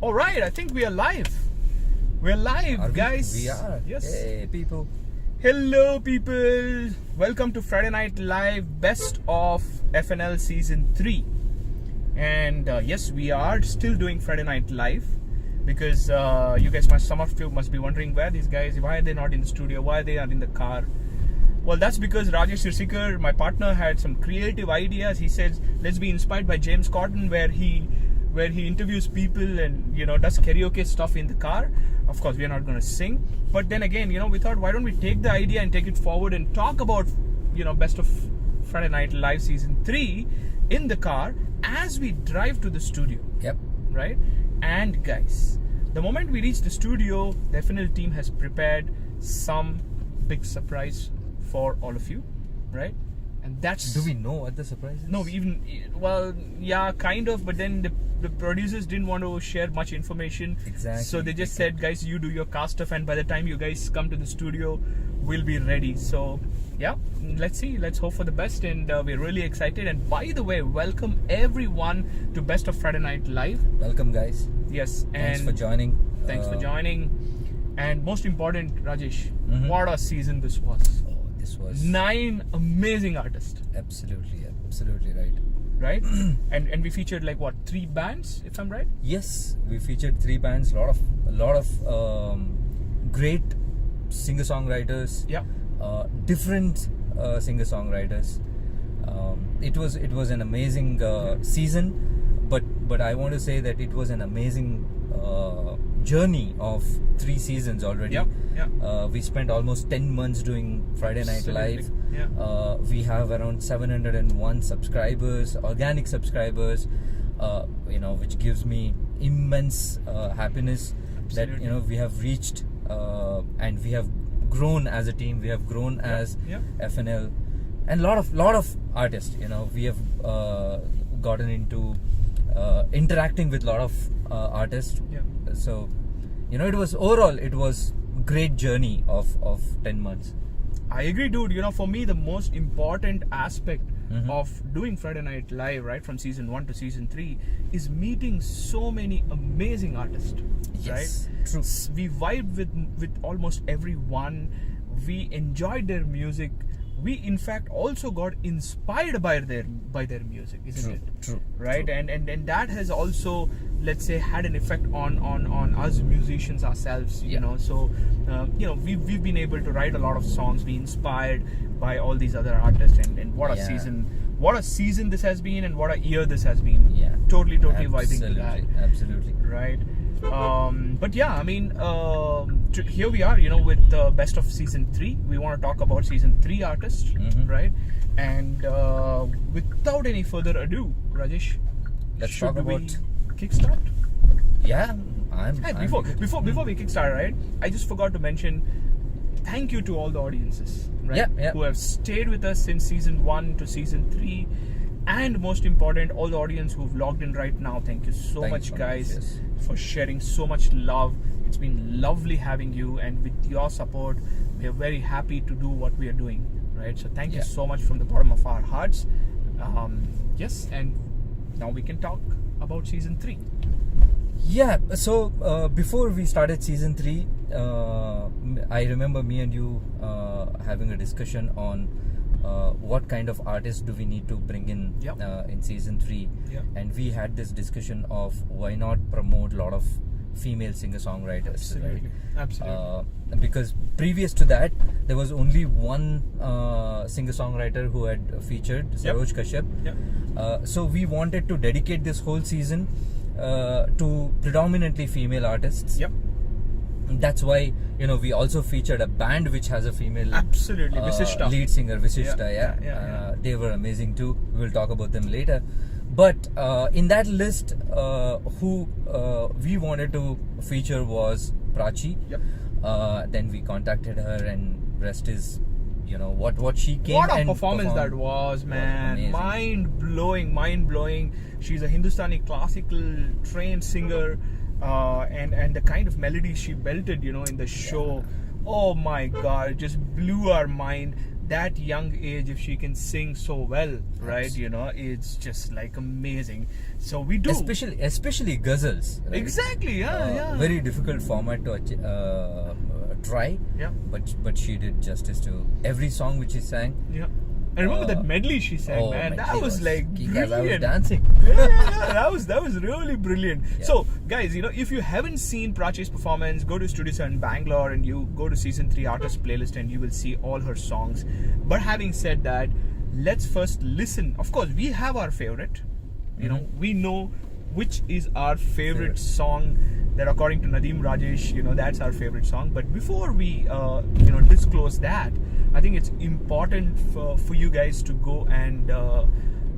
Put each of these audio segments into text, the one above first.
All right, I think we are live. We're live, guys. We are. Yes. Hey, people. Hello, people. Welcome to Friday Night Live, best of FNL season 3. And yes, we are still doing Friday Night Live because you guys some of you must be wondering why are they not in the studio? Why they are in the car? Well, that's because Rajesh Sirsikar, my partner, had some creative ideas. He says, let's be inspired by James Corden, where he interviews people and does karaoke stuff in the car. Of course, we are not going to sing, but then again, we thought, why don't we take the idea and take it forward and talk about best of Friday Night Live season 3 in the car as we drive to the studio. Yep. Right? And guys, the moment we reach the studio, the FNL team has prepared some big surprise for all of you, right? And that's... Do we know what the surprise is? No, yeah, kind of, but then the producers didn't want to share much information. Exactly. So they just said, guys, you do your cast stuff, and by the time you guys come to the studio, we'll be ready. So, yeah, let's see. Let's hope for the best, and we're really excited. And by the way, welcome everyone to Best of Friday Night Live. Welcome, guys. Yes. Thanks for joining. Thanks for joining. And most important, Rajesh, what a season this was. This was 9 amazing artists. Absolutely right. Right? and we featured 3 bands, if I'm right? Yes, we featured 3 bands. A lot of great singer-songwriters. Yeah. Different singer-songwriters. It was an amazing season, but I want to say that it was an amazing journey of 3 seasons already. Yeah. We spent almost 10 months doing Friday Night Live. Yeah. We have around 701 subscribers, organic subscribers, which gives me immense happiness. Absolutely. That we have reached and we have grown as a team. We have grown as FNL, and lot of artists. We have gotten into interacting with a lot of artists. Yeah. So it was great journey of 10 months. I agree, dude. For me, the most important aspect of doing Friday Night Live, right, from season 1 to season 3, is meeting so many amazing artists. Yes, right? true. We vibed with almost everyone. We enjoyed their music. We in fact also got inspired by their music, isn't it? True. Right? True. And that has also, let's say, had an effect on us musicians ourselves. So we've been able to write a lot of songs, be inspired by all these other artists, and what a season this has been, and what a year this has been. Yeah. Totally vibing to that. Absolutely. Right. But yeah, I mean, here we are, with the best of season 3. We want to talk about season 3 artists, right? And without any further ado, Rajesh, let's talk about kickstart. Yeah, Before we kickstart, right? I just forgot to mention, thank you to all the audiences, right? Yeah. Who have stayed with us since season 1 to season 3. And most important, all the audience who've logged in right now, thank you so much, guys, for sharing so much love. It's been lovely having you, and with your support, we are very happy to do what we are doing, right? So thank you so much from the bottom of our hearts. Yes, and now we can talk about season 3. Yeah, so before we started season 3, I remember me and you having a discussion on what kind of artists do we need to bring in season 3. And we had this discussion of why not promote a lot of female singer-songwriters. Absolutely. Because previous to that, there was only one singer-songwriter who had featured, Saroj Kashyap. So we wanted to dedicate this whole season to predominantly female artists. That's why we also featured a band which has a female Visishta. lead singer, Visishta. They were amazing too. We'll talk about them later. But in that list, who we wanted to feature was Prachi. Then we contacted her, and rest is what she came. What a and performance that was, man! Was mind blowing. She's a Hindustani classical trained singer. And the kind of melodies she belted, in the show, oh my god, it just blew our mind. that young age, if she can sing so well, right? You know, it's just like amazing. So we do, especially ghazals. Right? Exactly, yeah. Very difficult format to try. Yeah. But she did justice to every song which she sang. Yeah. I remember that medley she sang, man. That was like brilliant. I was dancing. Yeah. That was really brilliant. Yeah. So, guys, you know, if you haven't seen Prachi's performance, go to Studio 7 Bangalore and you go to Season 3 Artist Playlist and you will see all her songs. But having said that, let's first listen. Of course, we have our favorite. You know, we know which is our favorite song that according to Nadeem, Rajesh, you know, that's our favorite song. But before we, disclose that, I think it's important for you guys to go and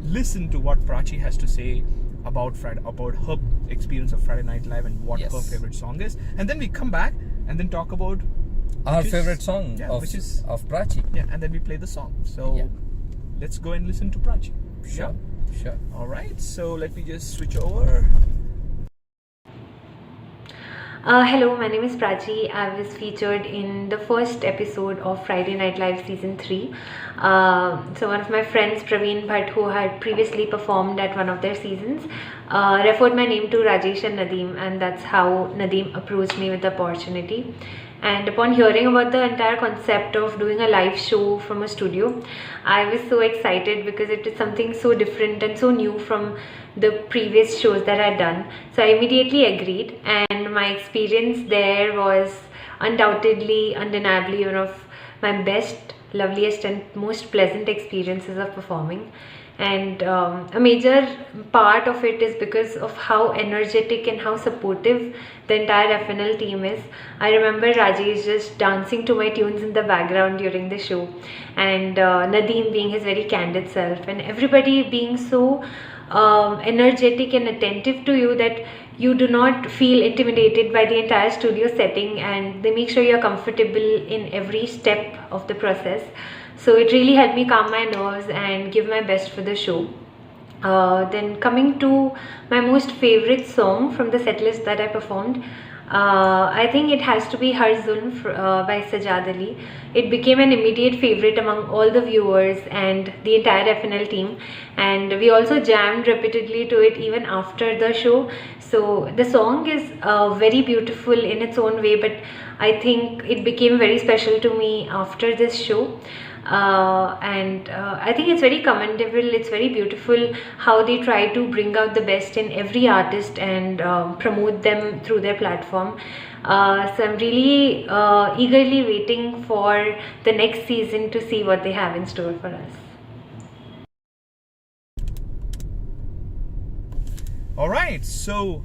listen to what Prachi has to say about her experience of Friday Night Live and what her favorite song is. And then we come back and then talk about our favorite song of Prachi. Yeah, and then we play the song. So let's go and listen to Prachi. Sure. Alright, so let me just switch over. Hello, my name is Prachi. I was featured in the first episode of Friday Night Live Season 3. So one of my friends, Praveen Bhatt, who had previously performed at one of their seasons, referred my name to Rajesh and Nadeem, and that's how Nadeem approached me with the opportunity. And upon hearing about the entire concept of doing a live show from a studio, I was so excited because it is something so different and so new from the previous shows that I'd done. So I immediately agreed, and my experience there was undoubtedly, undeniably one of my best, loveliest and most pleasant experiences of performing. And a major part of it is because of how energetic and how supportive the entire FNL team is. I remember Rajesh just dancing to my tunes in the background during the show, and Nadeem being his very candid self, and everybody being so energetic and attentive to you that you do not feel intimidated by the entire studio setting, and they make sure you're comfortable in every step of the process. So it really helped me calm my nerves and give my best for the show. Then coming to my most favorite song from the setlist that I performed, I think it has to be Har Zulm by Sajad Ali. It became an immediate favorite among all the viewers and the entire FNL team, and we also jammed repeatedly to it even after the show. So the song is very beautiful in its own way, but I think it became very special to me after this show. I think it's very commendable, it's very beautiful how they try to bring out the best in every artist and promote them through their platform. So I'm really eagerly waiting for the next season to see what they have in store for us. Alright, so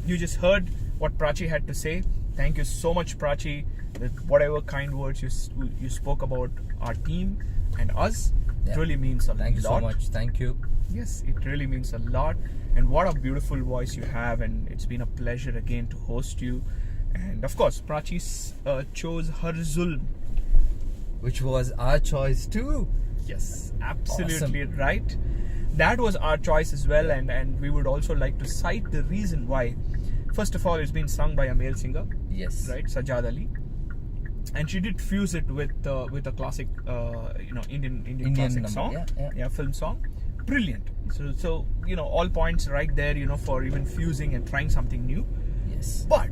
you just heard what Prachi had to say. Thank you so much, Prachi, with whatever kind words you spoke about our team and us. It really means a lot. Thank you so much. Thank you. Yes, it really means a lot. And what a beautiful voice you have, and it's been a pleasure again to host you. And of course, Prachi chose Har Zulm, which was our choice too. Yes, absolutely right. That was our choice as well, and we would also like to cite the reason why. First of all, it's been sung by a male singer. Yes. Right, Sajad Ali. And she did fuse it with a classic, Indian classic song, film song. Brilliant. So all points right there, for even fusing and trying something new. Yes. But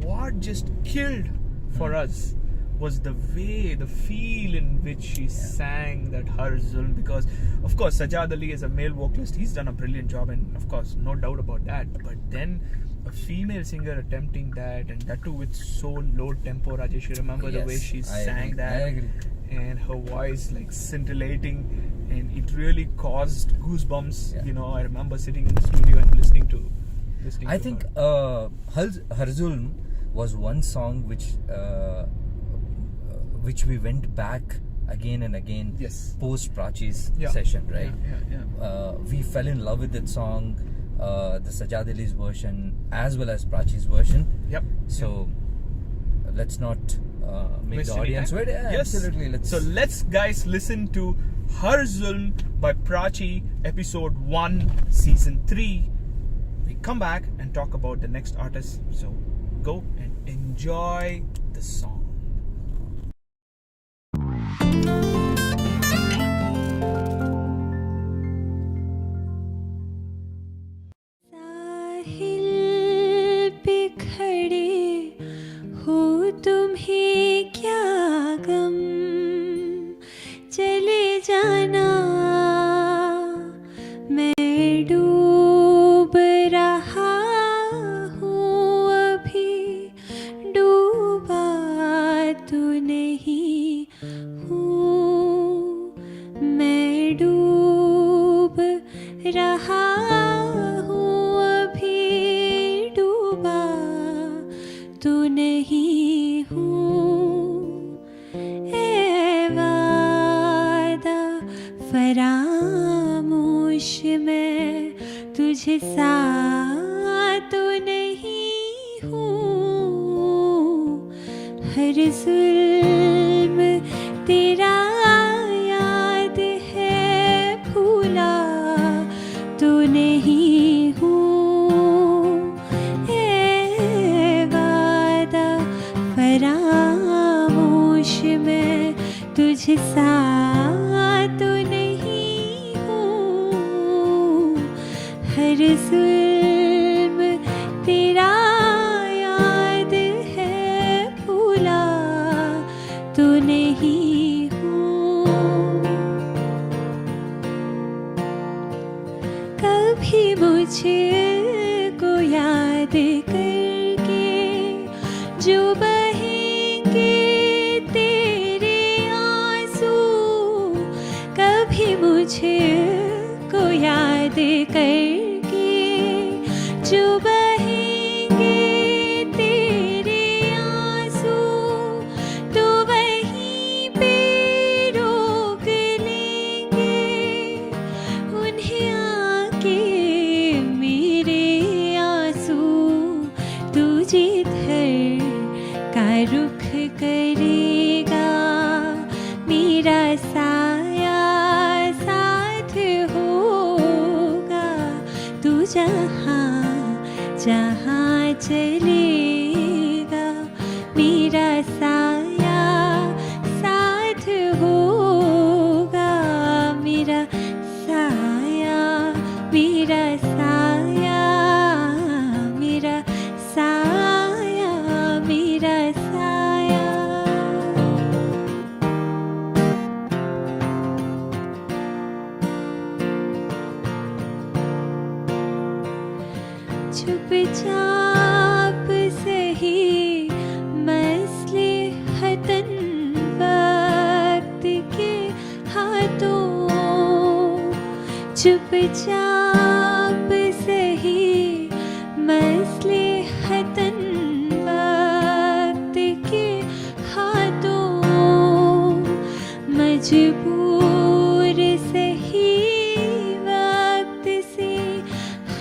what just killed for us was the way, the feel in which she sang that Har Zulm, because of course Sajad Ali is a male vocalist. He's done a brilliant job, and of course no doubt about that. But then a female singer attempting that, and that too with so low tempo. Rajesh, you remember the way she sang that? I agree. And her voice like scintillating, and it really caused goosebumps. I remember sitting in the studio and listening to I think Har Zulm was one song which we went back again and again post Prachi's session, right? We fell in love with that song, the Sajad Ali's version as well as Prachi's version. So let's not make the audience wait. Absolutely. Let's guys listen to Har Zulm by Prachi, episode 1, season 3. We come back and talk about the next artist. So go and enjoy the song. तो नहीं हूँ, ए वादा फरामोश मैं तुझे सा तो नहीं हूँ, हर जुल्म तेरा याद है भूला तो नहीं हूँ, ए वादा फरामोश मैं तुझे सा तो नहीं हूँ, हर जुल्म तेरा याद है भूला तो नहीं हूँ, कभी मुझको याद करके जो बहेंगे तेरे आंसू, कभी मुझको याद करके जो बहेंगे तेरे आंसू, तो वहीं पे रोक लेंगे उन्हें आके मेरे आंसू, तू जिधर का रुख करेगा मेरा साया साथ होगा, तू जहाँ जहाँ चलेगा मेरा साया साथ होगा, मेरा साया मेरा साया मेरा साया मेरा साया। चुपचाप सही मसलिहतन वक्त के हाथों, चुपचाप सही मसलिहतन वक्त के हाथों, मजबूर सही वक्त से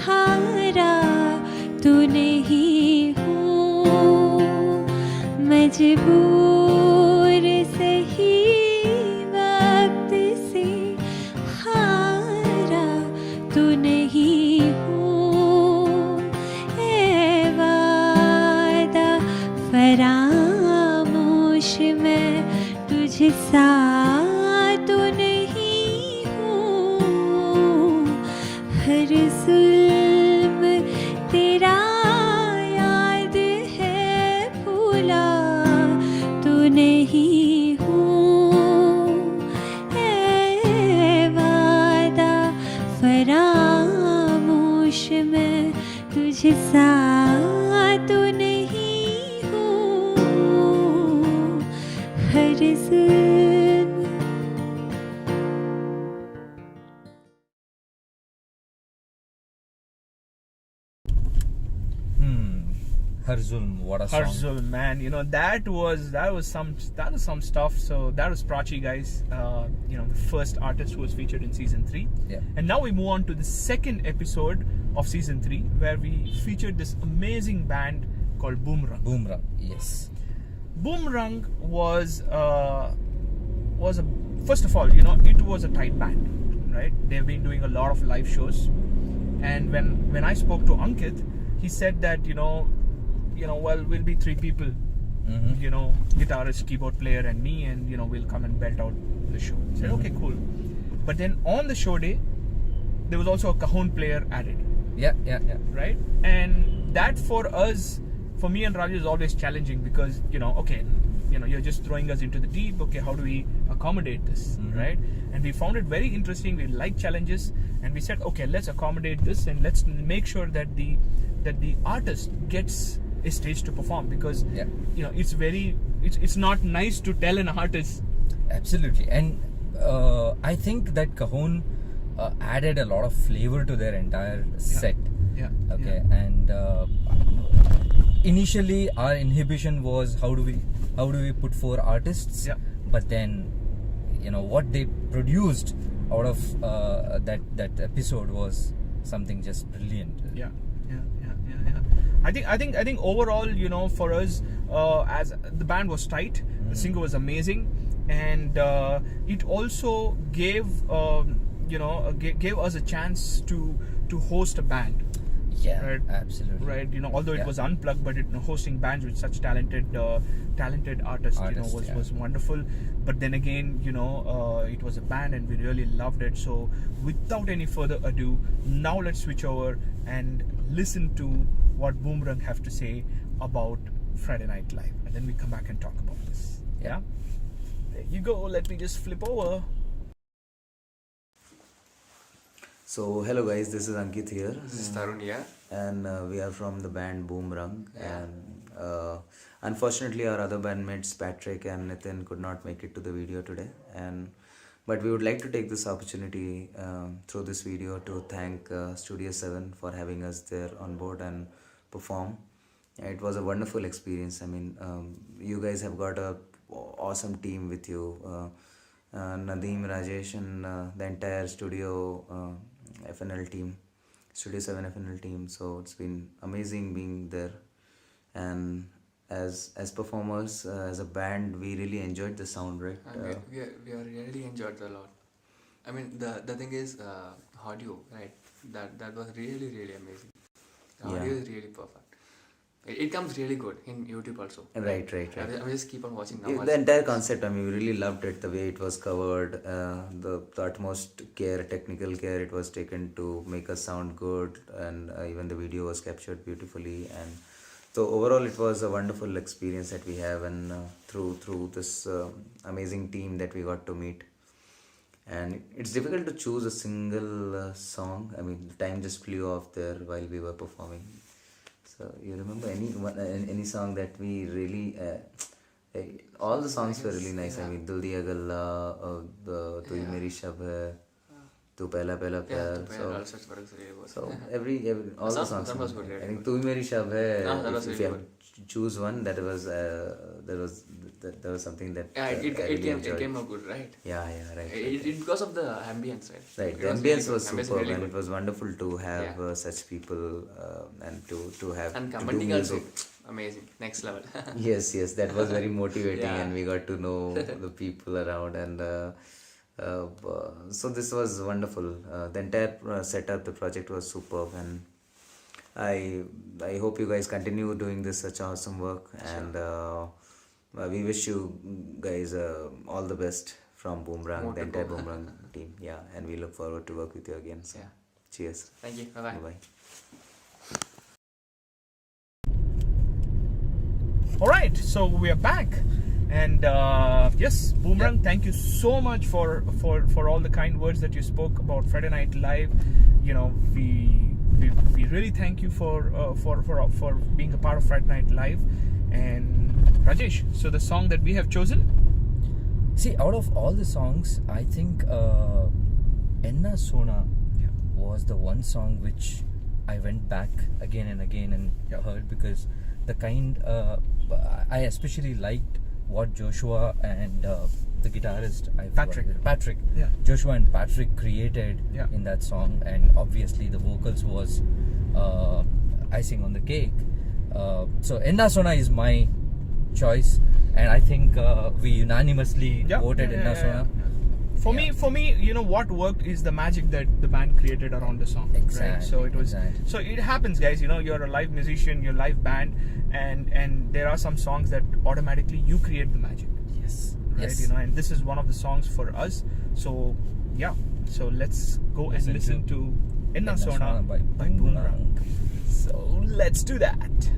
हारा तो नहीं हूँ, मजबूर सही वक्त से हारा तो नहीं हूँ, ए वादा फरामोश मैं तुझे सा तो नहीं हूँ, हर जुल्म तेरा याद है भूला तो नहीं हूँ, ए वादा फरामोश मैं तुझे सा तो नहीं हूँ, हर जुल्म। Har Zulm, what a Har song. Zulm, man, you know that was some stuff. So that was Prachi, guys. You know, the first artist who was featured in season 3. Yeah. And now we move on to the second episode of season 3, where we featured this amazing band called Boomrang. Boomrang, yes. Boomrang was first of all, you know, it was a tight band, right? They've been doing a lot of live shows, and when I spoke to Ankit, he said that well, we'll be 3 people, you know, guitarist, keyboard player, and me, and you know, we'll come and belt out the show. I said, okay, cool. But then on the show day, there was also a cajon player added. Yeah. Right? And that for us, for me and Rajesh, is always challenging because, you know, okay, you know, you're just throwing us into the deep. Okay, how do we accommodate this, right? And we found it very interesting. We like challenges, and we said, okay, let's accommodate this, and let's make sure that the artist gets a stage to perform, because you know, it's not nice to tell an artist. Absolutely. And I think that cajon added a lot of flavor to their entire set. Yeah. Okay. And initially our inhibition was how do we put 4 artists, Yeah. but then what they produced out of that episode was something just brilliant. Yeah. I think overall, for us, as the band was tight, the singer was amazing, and it also gave gave us a chance to host a band. Yeah, Right. absolutely. Right, although it Yeah. was unplugged, but hosting bands with such talented artists, was wonderful. But then again, it was a band, and we really loved it. So, without any further ado, now let's switch over and listen to what Boomrang have to say about Friday Night Live, and then we come back and talk about this. Yeah. There you go. Let me just flip over. So hello guys, this is Ankit here. This is Tarun here. And we are from the band Boomrang. And unfortunately our other bandmates Patrick and Nitin could not make it to the video today. But we would like to take this opportunity through this video to thank Studio 7 for having us there on board and perform. It was a wonderful experience. I mean, you guys have got a awesome team with you. Nadeem, Rajesh, and the entire studio FNL team, Studio 7 FNL team. So it's been amazing being there. And as performers, as a band, we really enjoyed the sound, right? And we really enjoyed a lot. I mean, the thing is, audio, right? That was really amazing. The audio is really perfect. It comes really good in YouTube also. Right. I will just keep on watching now. The entire concept, I mean, we really loved it, the way it was covered, the utmost care, technical care it was taken to make us sound good, and even the video was captured beautifully. And so overall it was a wonderful experience that we have, and through this amazing team that we got to meet. And it's difficult to choose a single song. I mean, the time just flew off there while we were performing. So you remember any song that we really all the songs were really nice. I mean, Dil Diya Galla, the Tu Hi Meri Shab Hai, Tu Pehla Pehla Pyar. So every all the songs. That was good, I think Tu Hi Meri Shab Hai. That was If really you have to choose one, that was something that it came out good, right? Yeah, right. It because of the ambience, right? Right, the It ambience really was good. Ambience superb, really and good. it was wonderful to have Yeah. such people and to have And to do commenting also music. amazing, next level. Yes, that was very motivating, Yeah. and we got to know the people around, and so this was wonderful. The entire setup, the project was superb, and I hope you guys continue doing this such awesome work, and we wish you guys all the best from Boomrang, More the to entire go. Boomrang team. Yeah, and we look forward to work with you again. So, Yeah. cheers. Thank you. Bye. Bye. All right, so we are back, and yes, Boomrang, thank you so much for all the kind words that you spoke about Friday Night Live. We really thank you for being a part of Friday Night Live. And Rajesh, so the song that we have chosen, See, out of all the songs, I think Enna Sona was the one song which I went back again and again and heard, because the kind I especially liked what Joshua and the guitarist Patrick Yeah. Joshua and Patrick created Yeah. in that song, and obviously the vocals was icing on the cake. So Enna Sona is my choice, and I think we unanimously voted Enna Sona. For me, what worked is the magic that the band created around the song. Right? Exactly, So it was. exactly. So it happens, guys. You're a live musician, you're a live band, and there are some songs that automatically you create the magic. Yes. Right. Yes. And this is one of the songs for us. So yeah. So let's go and listen to Enna Sona by Boomrang. So let's do that.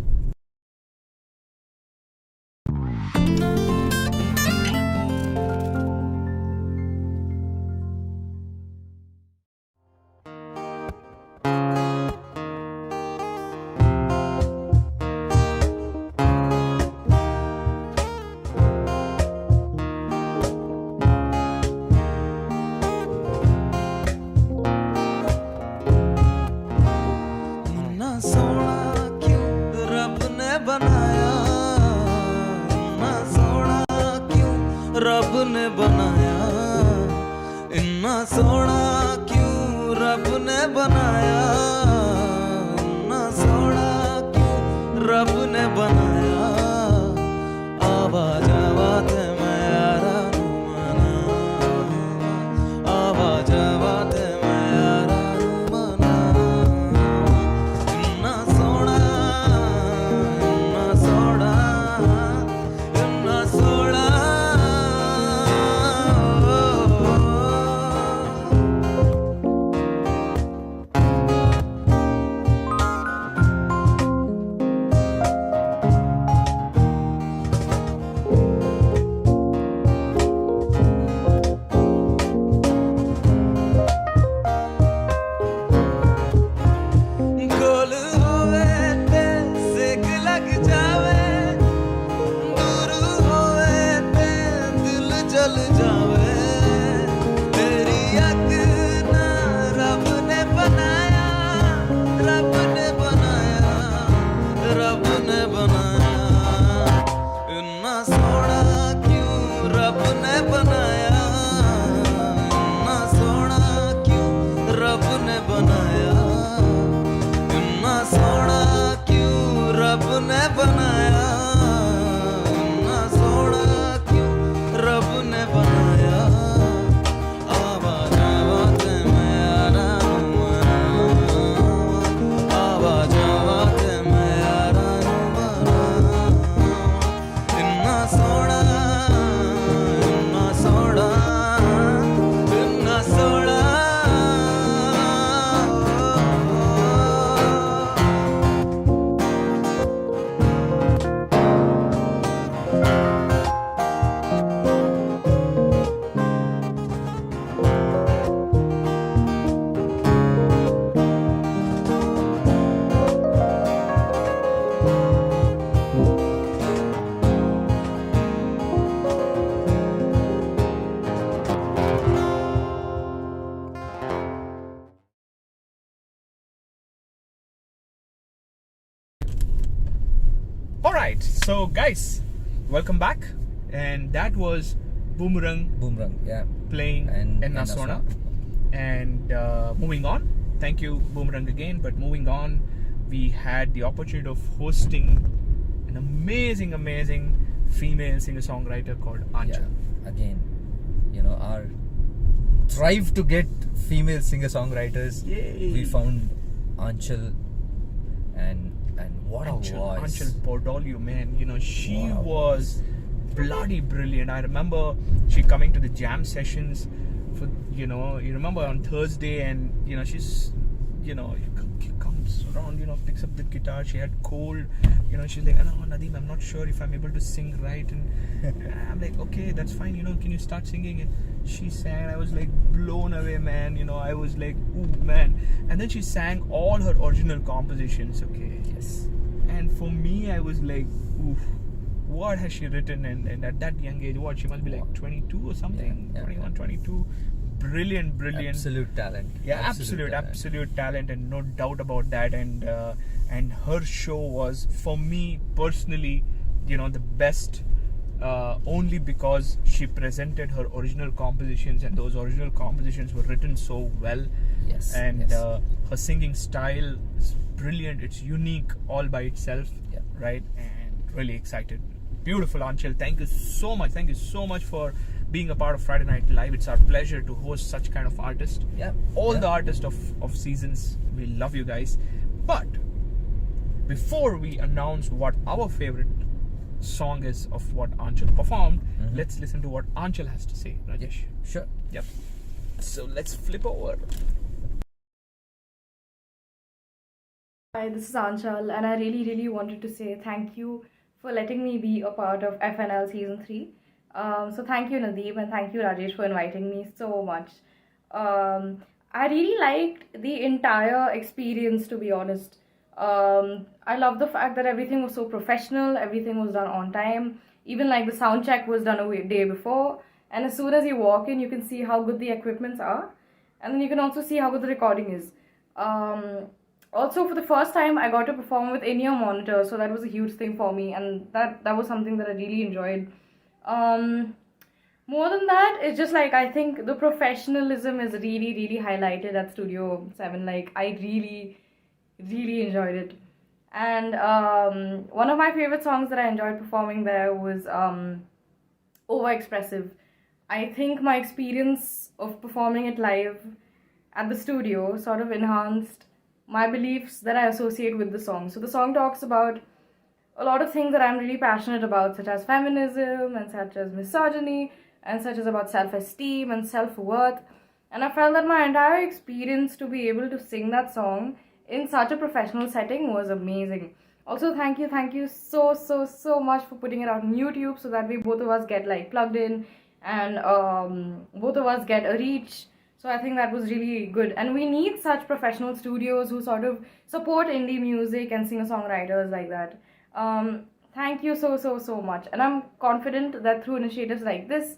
इन्ना सोना क्यों बनाया इन्ना सोना क्यों रब ने बनाया इन्ना सोना क्यों रब ने बनाया इन्ना सोना क्यों रब ने बनाया आवाज आवाज मैं यारा नू मना आवाज आवाज मैं यारा नू मना इन्ना सोना इन्ना सोना इन्ना सोना गोल होवे ते सेक लग जावे दूर होवे ते दिल जल जावे तेरी अग ना रब ने बनाया रब ने बनाया रब ने बनाया इन्ना सोना क्यों रब ने बनाया इन्ना सोना क्यों रब ने बनाया इन्ना सोना क्यों रब ने बनाया इन्ना सोना क्यों रब ने बनाया आवाज आवाज मैं यारा नू मना आवाज आवाज मैं यारा नू मना इन्ना सोना इन्ना सोना इन्ना सोना Alright, so guys, welcome back. And that was Boomerang Boomrang, yeah. playing And Enna Sona. And moving on, thank you Boomerang again. But moving on, we had the opportunity of hosting an amazing female singer-songwriter called Aanchal. Yeah, again, you know, our drive to get female singer-songwriters. Yay. We found Aanchal, and what a voice. Aanchal Bordolio, man, you know, she What a was bloody brilliant. I remember she coming to the jam sessions for, you know, you remember on Thursday, and you know, she's, you know, she comes around, you know, picks up the guitar. She had cold, you know, she's like, oh, Nadeem, I'm not sure if I'm able to sing right, and I'm like, okay, that's fine, you know, can you start singing? And she sang, I was like blown away, man, you know, I was like, ooh, man. And then she sang all her original compositions, okay? Yes. And for me, I was like, oof, what has she written? And at that young age, what, she must be like 22 or something, Yeah, 21, 22. Brilliant. Absolute talent. Yeah, absolute talent, and no doubt about that. And her show was, for me personally, you know, the best, only because she presented her original compositions, and those original compositions were written so well. Yes. And yes. her singing style is brilliant. It's unique all by itself. Yeah. Right? And really excited. Beautiful, Aanchal. Thank you so much. Thank you so much for being a part of Friday Night Live. It's our pleasure to host such kind of artists. Yeah. All Yeah. the artists of seasons. We love you guys. But before we announce what our favorite song is of what Aanchal performed, let's listen to what Aanchal has to say, Rajesh. Sure. Yep. So let's flip over. Hi, this is Aanchal, and I really wanted to say thank you for letting me be a part of FNL Season 3. So thank you, Nadeem, and thank you, Rajesh, for inviting me so much. I really liked the entire experience, to be honest. I love the fact that everything was so professional, everything was done on time. Even like the sound check was done a day before. And as soon as you walk in, you can see how good the equipments are. And then you can also see how good the recording is. Also, for the first time, I got to perform with in-ear monitor, so that was a huge thing for me, and that was something that I really enjoyed. Um, More than that, it's just like I think the professionalism is really, really highlighted at Studio 7. Like, I really, really enjoyed it. And one of my favorite songs that I enjoyed performing there was Overexpressive. I think my experience of performing it live at the studio sort of enhanced my beliefs that I associate with the song. So the song talks about a lot of things that I'm really passionate about, such as feminism and such as misogyny and such as about self-esteem and self-worth. And I felt that my entire experience to be able to sing that song in such a professional setting was amazing. Also, thank you so much for putting it out on YouTube so that we both of us get like plugged in and both of us get a reach. So I think that was really good. And we need such professional studios who sort of support indie music and singer-songwriters like that. Thank you so much. And I'm confident that through initiatives like this,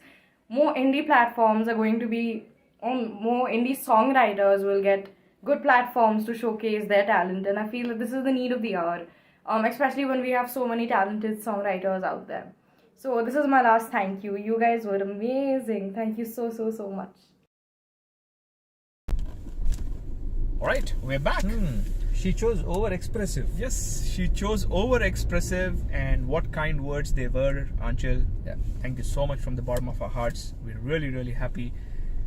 more indie platforms are going to be, more indie songwriters will get good platforms to showcase their talent. And I feel that this is the need of the hour, especially when we have so many talented songwriters out there. So this is my last thank you. You guys were amazing. Thank you so much. All right, we're back. She chose over-expressive. Yes, she chose over-expressive, and what kind words they were, Aanchal. Yeah. Thank you so much from the bottom of our hearts. We're really, really happy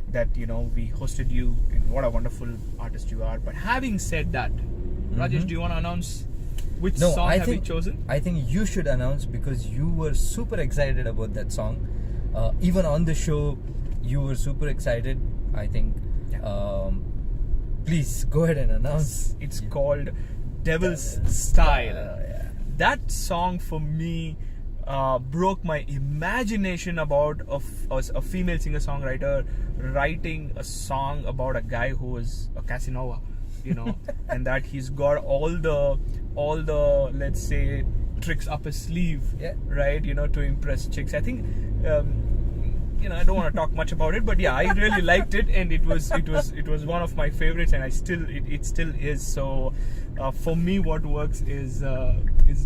that, you know, we hosted you, and what a wonderful artist you are. But having said that, Rajesh, do you want to announce which song have you chosen? I think you should announce, because you were super excited about that song. Even on the show, you were super excited, I think. Yeah. Please go ahead and announce. It's called Devil's Style. That song for me broke my imagination about a female singer-songwriter writing a song about a guy who was a Casanova, you know, and that he's got all the let's say tricks up his sleeve, right, you know, to impress chicks. I think you know, I don't want to talk much about it, but yeah, I really liked it, and it was one of my favorites, and it still is. So for me, what works is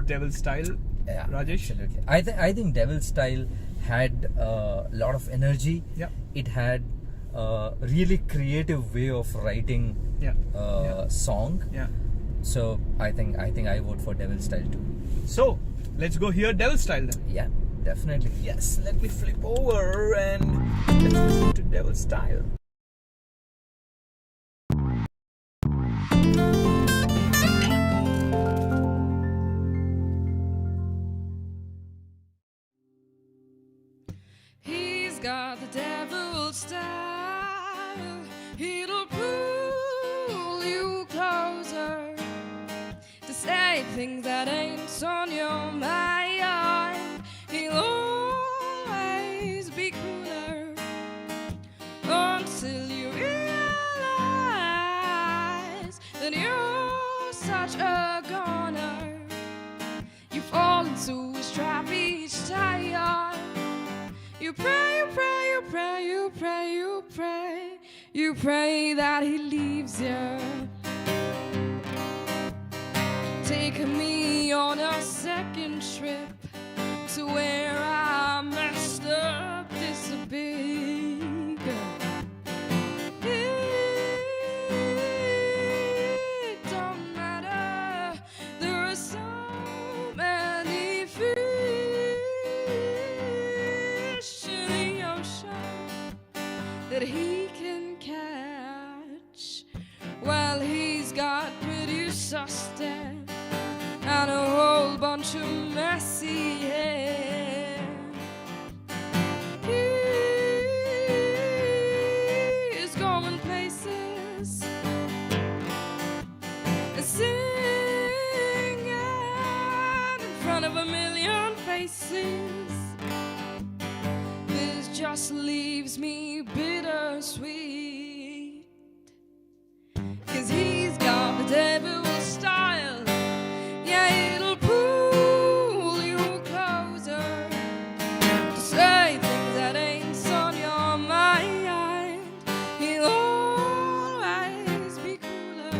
Devil Style. Yeah, Rajesh? Absolutely. I think Devil Style had a lot of energy. Yeah. It had a really creative way of writing song. Yeah. So I think I vote for Devil Style too. So let's go hear Devil Style then. Yeah, definitely. Yes, let me flip over and let's listen to Devil Style. He's got the devil style. It'll pull you closer to say things that ain't on your mind. He'll always be cooler until you realize that you're such a goner. You fall into his trap each time. You pray, you pray, you pray, you pray, you pray, you pray that he leaves you. Take me on a second trip to where I messed up this big. It don't matter, there are so many fish in the ocean that he can catch. Well, he's got pretty sustenance and a whole bunch of messy hair. He's going places, singing in front of a million faces. This just leaves me bittersweet, 'cause he's got the devil's style. Yeah, it'll pull you closer to say things that ain't on your mind. He'll always be cooler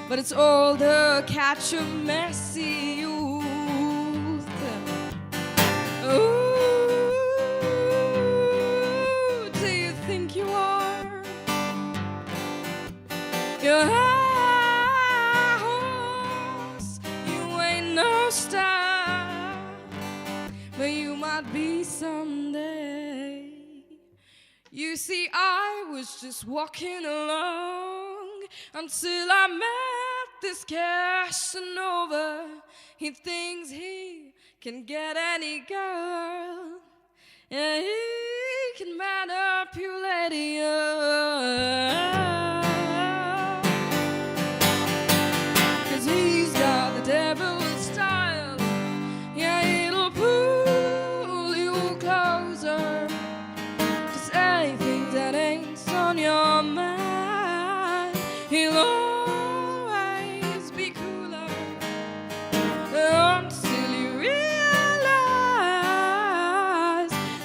but it's all the catch of messy youth. Ooh, do you think you are? Your house, you ain't no star, but you might be someday. You see, I was just walking along until I met this Casanova. He thinks he can get any girl, and he can manipulate you. 'Cause he's got the devil's style. Yeah, it'll pull you closer to say things that ain't on your mind. He'll always be cooler until you realize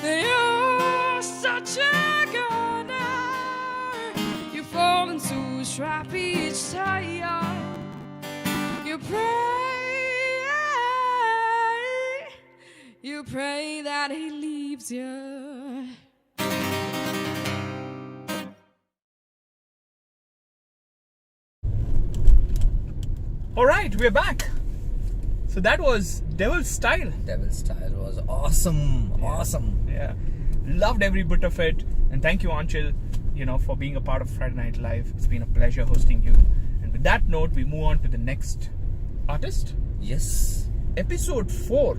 that you're such a goner. You fall into a trap each time. You pray that he leaves you. All right, we're back. So that was Devil's Style. Devil's Style was awesome. Awesome. Yeah, loved every bit of it. And thank you, Aanchal, for being a part of Friday Night Live. It's been a pleasure hosting you. And with that note, we move on to the next artist. Yes. Episode 4.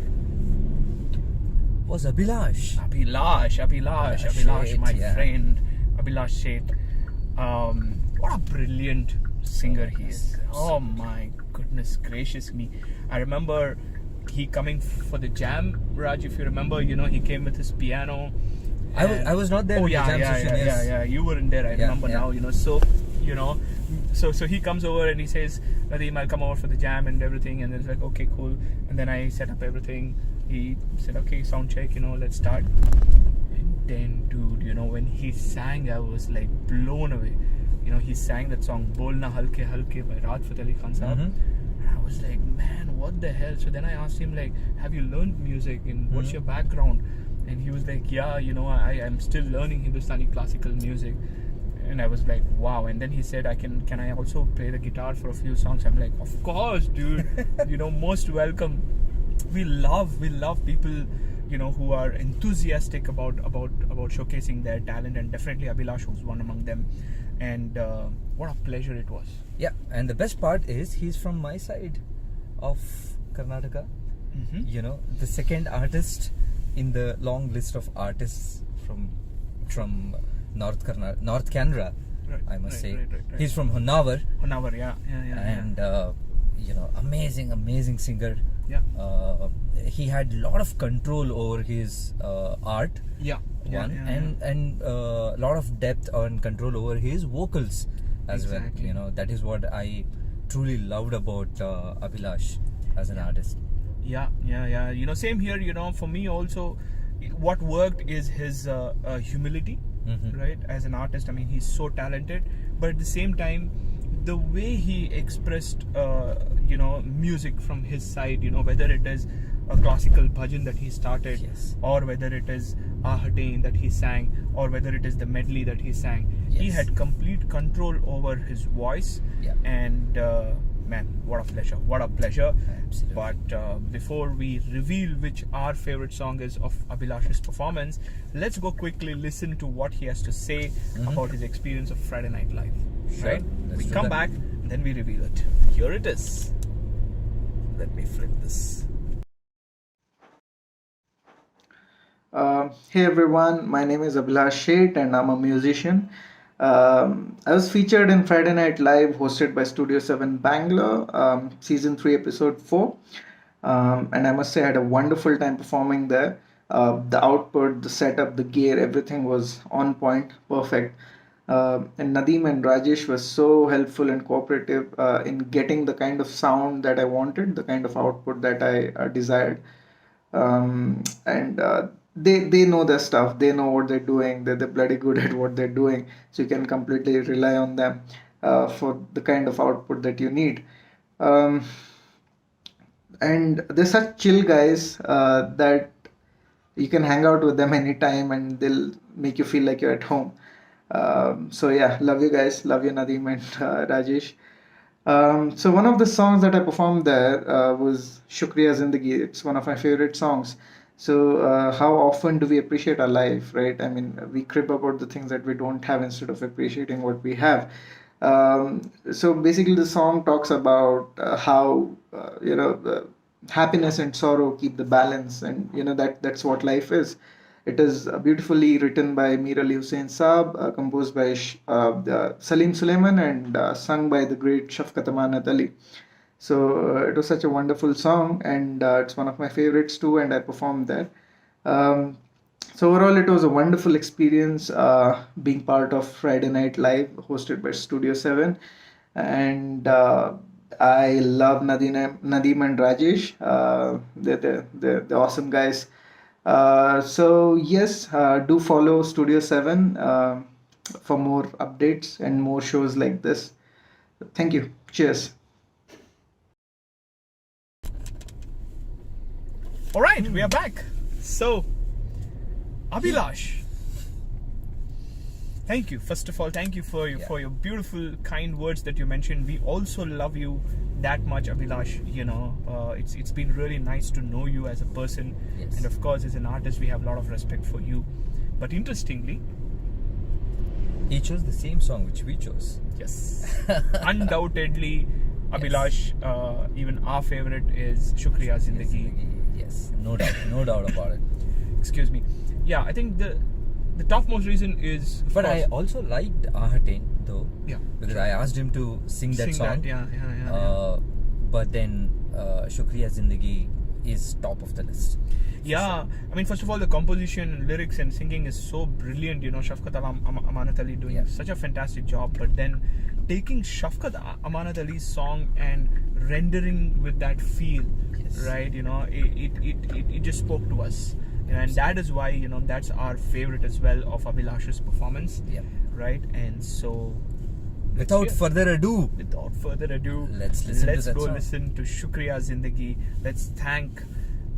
Was Abhilash. Abhilash, my yeah. friend. Abhilash Sheth. What a brilliant singer he is. Oh my goodness gracious me. I remember he coming for the jam, Raj, if you remember, he came with his piano. I was not there Oh with yeah, the jam yeah, session. yeah, Yes. yeah, you weren't there. I remember yeah. now. So he comes over and he says, Nadeem, I'll come over for the jam and everything. And it's like, okay, cool. And then I set up everything. He said, okay, sound check. Let's start. And then, dude, when he sang, I was like blown away. He sang that song Bolna Halke Halke by Raj Fateh Ali Khan Sahab. And I was like, man, what the hell? So then I asked him, like, have you learned music and what's your background? And he was like, yeah, I'm still learning Hindustani classical music. And I was like, wow. And then he said, can I also play the guitar for a few songs? I'm like, of course, dude. Most welcome. We love people, who are enthusiastic about showcasing their talent, and definitely Abhilash was one among them. And what a pleasure it was. Yeah, and the best part is he's from my side of Karnataka. Mm-hmm. The second artist in the long list of artists from North Canara, Right, I must say. right. He's from Honavar, Yeah. and amazing singer. Yeah. He had a lot of control over his art. Yeah. And a lot of depth and control over his vocals as Exactly. well. That is what I truly loved about Abhilash as an artist. Yeah. Same here. For me also, what worked is his humility, right? As an artist, I mean, he's so talented, but at the same time, the way he expressed, music from his side, whether it is a classical bhajan that he started, Yes. or whether it is Ahatain that he sang, or whether it is the medley that he sang, he Yes. had complete control over his voice. Yeah. And man, what a pleasure. Absolutely. But before we reveal which our favorite song is of Abhilash's performance, let's go quickly listen to what he has to say about his experience of Friday Night Live. Sure, Right? let's We do come that. back and then we reveal it. Here it is. Let me flip this. Hey everyone, my name is Abhilash Sheth and I'm a musician. I was featured in Friday Night Live, hosted by Studio 7 Bangalore, season 3, episode 4. And I must say, I had a wonderful time performing there. The output, the setup, the gear, everything was on point, perfect. And Nadeem and Rajesh were so helpful and cooperative in getting the kind of sound that I wanted, the kind of output that I desired. And they know their stuff. They know what they're doing. They're bloody good at what they're doing. So you can completely rely on them. for the kind of output that you need. Um, and they're such chill guys that you can hang out with them anytime and they'll make you feel like you're at home. So yeah, love you guys, love you Nadeem and Rajesh. So one of the songs that I performed there was Shukriya Zindagi. It's one of my favorite songs. So how often do we appreciate our life, right? I mean, we crib about the things that we don't have instead of appreciating what we have. So basically, the song talks about how happiness and sorrow keep the balance, and that's what life is. It is beautifully written by Mir Ali Hussain Saab, composed by Salim Suleiman, and sung by the great Shafqat Amanat Ali. So it was such a wonderful song, and it's one of my favorites too, and I performed there. Um, so overall, it was a wonderful experience being part of Friday Night Live, hosted by Studio 7. And I love Nadeem and Rajesh. They're awesome guys. So yes, do follow Studio 7 for more updates and more shows like this. Thank you. Cheers. All right, we are back. So, Abhilash, thank you. First of all, thank you for your beautiful, kind words that you mentioned. We also love you that much, Abhilash. It's been really nice to know you as a person, and of course, as an artist, we have a lot of respect for you. But interestingly, he chose the same song which we chose. Yes, undoubtedly, Abhilash. Even our favorite is Shukriya Zindagi. Yes, no doubt about it. Excuse me. Yeah, I think the topmost reason is. But I also liked Ahatain though. Yeah. Because I asked him to sing that song. Yeah. But then Shukriya Zindagi is top of the list. Yeah, I mean, first of all, the composition, lyrics, and singing is so brilliant. Shafqat Amanat Ali doing such a fantastic job. But then taking Shafqat Amanat Ali's song and rendering with that feel, right? It just spoke to us, and that is why that's our favorite as well of Abhilash's performance. Yeah. Right, and so. Without further ado, let's listen to that go song. listen to Shukriya Zindagi. Let's thank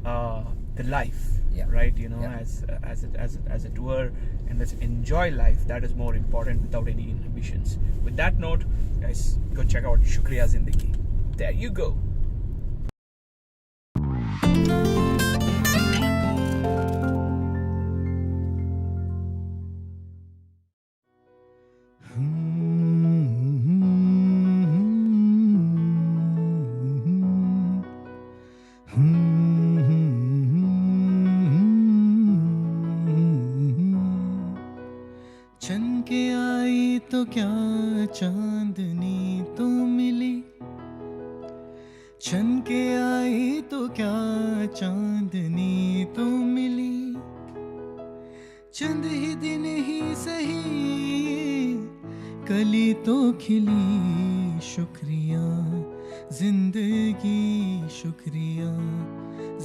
the life, Yeah. right? As it were, and let's enjoy life. That is more important, without any inhibitions. With that note, guys, go check out Shukriya Zindagi. There you go. छन के आई तो क्या चांदनी तो मिली, छन के आई तो क्या चांदनी तो मिली, चंद ही दिन ही सही कली तो खिली, शुक्रिया जिंदगी शुक्रिया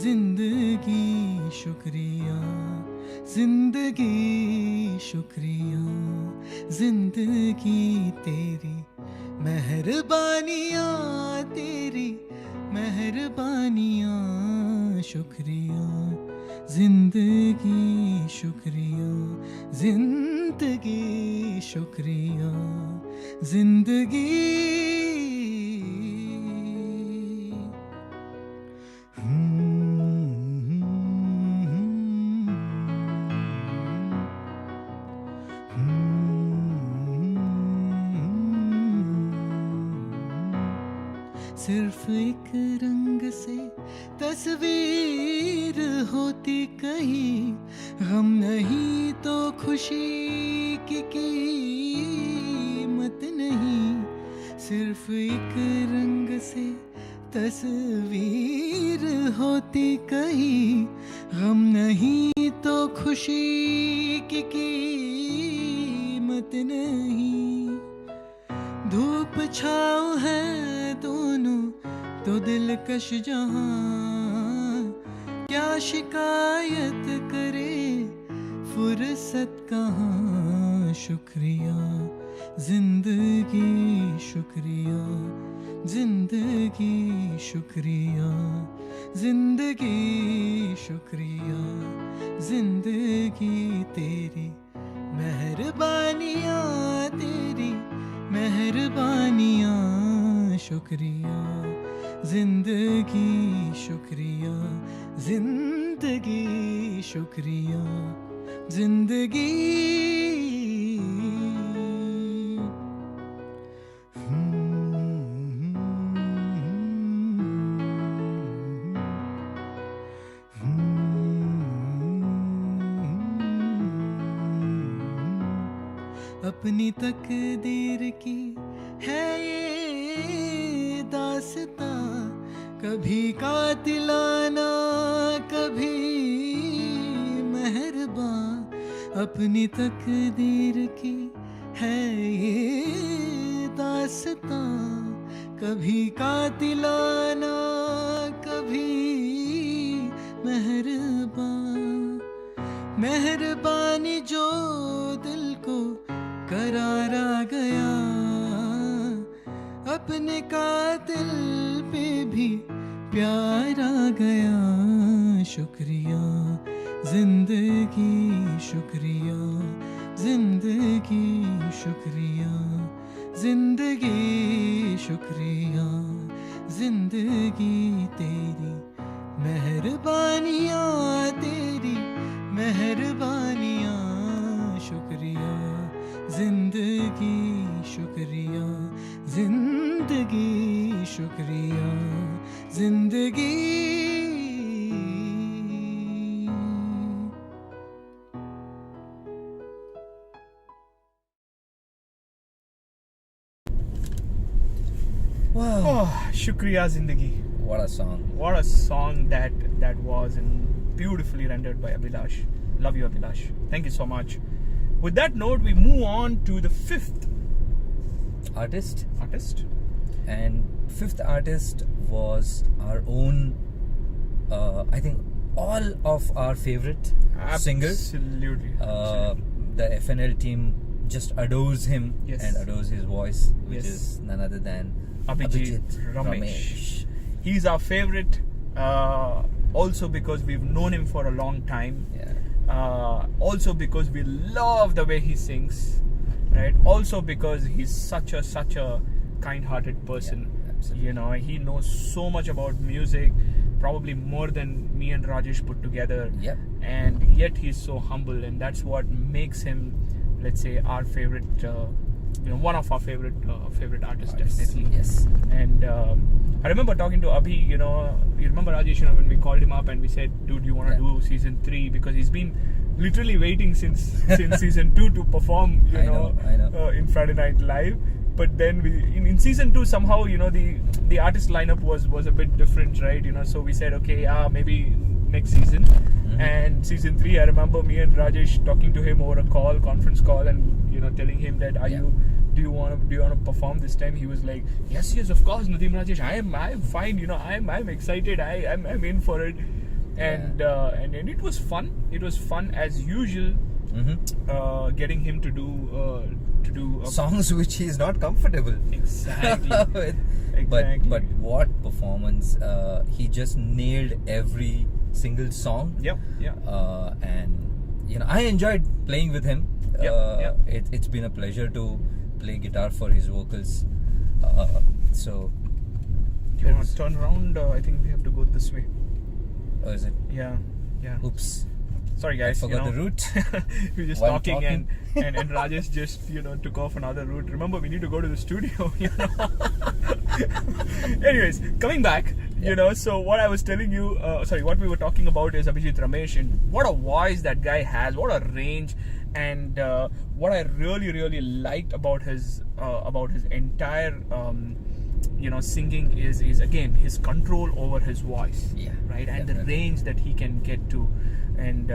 जिंदगी शुक्रिया जिंदगी शुक्रिया जिंदगी तेरी मेहरबानियाँ तेरी मेहरबानियाँ शुक्रिया जिंदगी शुक्रिया जिंदगी शुक्रिया जिंदगी सिर्फ एक रंग से तस्वीर होती कहीं, गम नहीं तो खुशी की कीमत नहीं, सिर्फ एक रंग से तस्वीर होती कहीं, गम नहीं तो खुशी की कीमत नहीं, धूप छाँव है दोनों तो दिलकश जहां, क्या शिकायत करे फुर्सत कहाँ, शुक्रिया जिंदगी शुक्रिया जिंदगी शुक्रिया जिंदगी शुक्रिया जिंदगी तेरी मेहरबानियाँ तेरी मेहरबानियाँ शुक्रिया जिंदगी शुक्रिया जिंदगी शुक्रिया जिंदगी अपनी तकदीर की है ये दास्तां कभी कातिलाना कभी मेहरबां अपनी तकदीर की है ये दास्तां कभी कातिलाना कभी मेहरबां मेहरबानी जो दिल को करार आ गया अपने कातिल पे भी प्यार आ गया शुक्रिया जिंदगी शुक्रिया जिंदगी शुक्रिया जिंदगी शुक्रिया जिंदगी तेरी मेहरबानियाँ तेरी मेहरबानियाँ शुक्रिया जिंदगी शुक्रिया जिंदगी शुक्रिया जिंदगी Wow. Oh, Shukriya Zindagi. What a song. What a song that was, and beautifully rendered by Abhilash. Love you, Abhilash. Thank you so much. With that note, we move on to the fifth Artist. And fifth artist was our own, I think, all of our favorite singers. Absolutely. The FNL team just adores him Yes. and adores his voice, which Yes. is none other than Abhijith Ramesh. He's our favorite, also because we've known him for a long time. Yeah. Also because we love the way he sings, right? Also because he's such a kind-hearted person. Yeah, absolutely. You know, he knows so much about music, probably more than me and Rajesh put together. Yep. And yet he's so humble, and that's what makes him, let's say, our favorite. One of our favorite artists, definitely. Yes. And I remember talking to Abhi, you remember Rajesh, when we called him up and we said, dude, you want to do season 3? Because he's been literally waiting since season 2 to perform, I know. in Friday Night Live. But then in season 2, somehow, the artist lineup was a bit different, right? So we said, okay, maybe next season. Mm-hmm. And season 3, I remember me and Rajesh talking to him over a conference call, and telling him that, do you want to perform this time? He was like, yes, of course, Nadeem, Rajesh, I'm fine, I'm excited, I'm in for it. And it was fun. It was fun as usual. Mm-hmm. Getting him to do Songs which he is not comfortable. Exactly. with. Exactly. But what performance! He just nailed every single song. Yep. And I enjoyed playing with him. Yep. It's been a pleasure to play guitar for his vocals. So. Do you want to turn around? I think we have to go this way. Or is it? Yeah. Oops. Sorry guys, I forgot the route. We were just While talking. talking. and Rajesh just took off another route. Remember, we need to go to the studio. Anyways, coming back, so what I was telling you, what we were talking about is Abhijith Ramesh, and what a voice that guy has, what a range, and what I really liked about his entire singing is again his control over his voice. Yeah, right, and definitely. the range that he can get to, and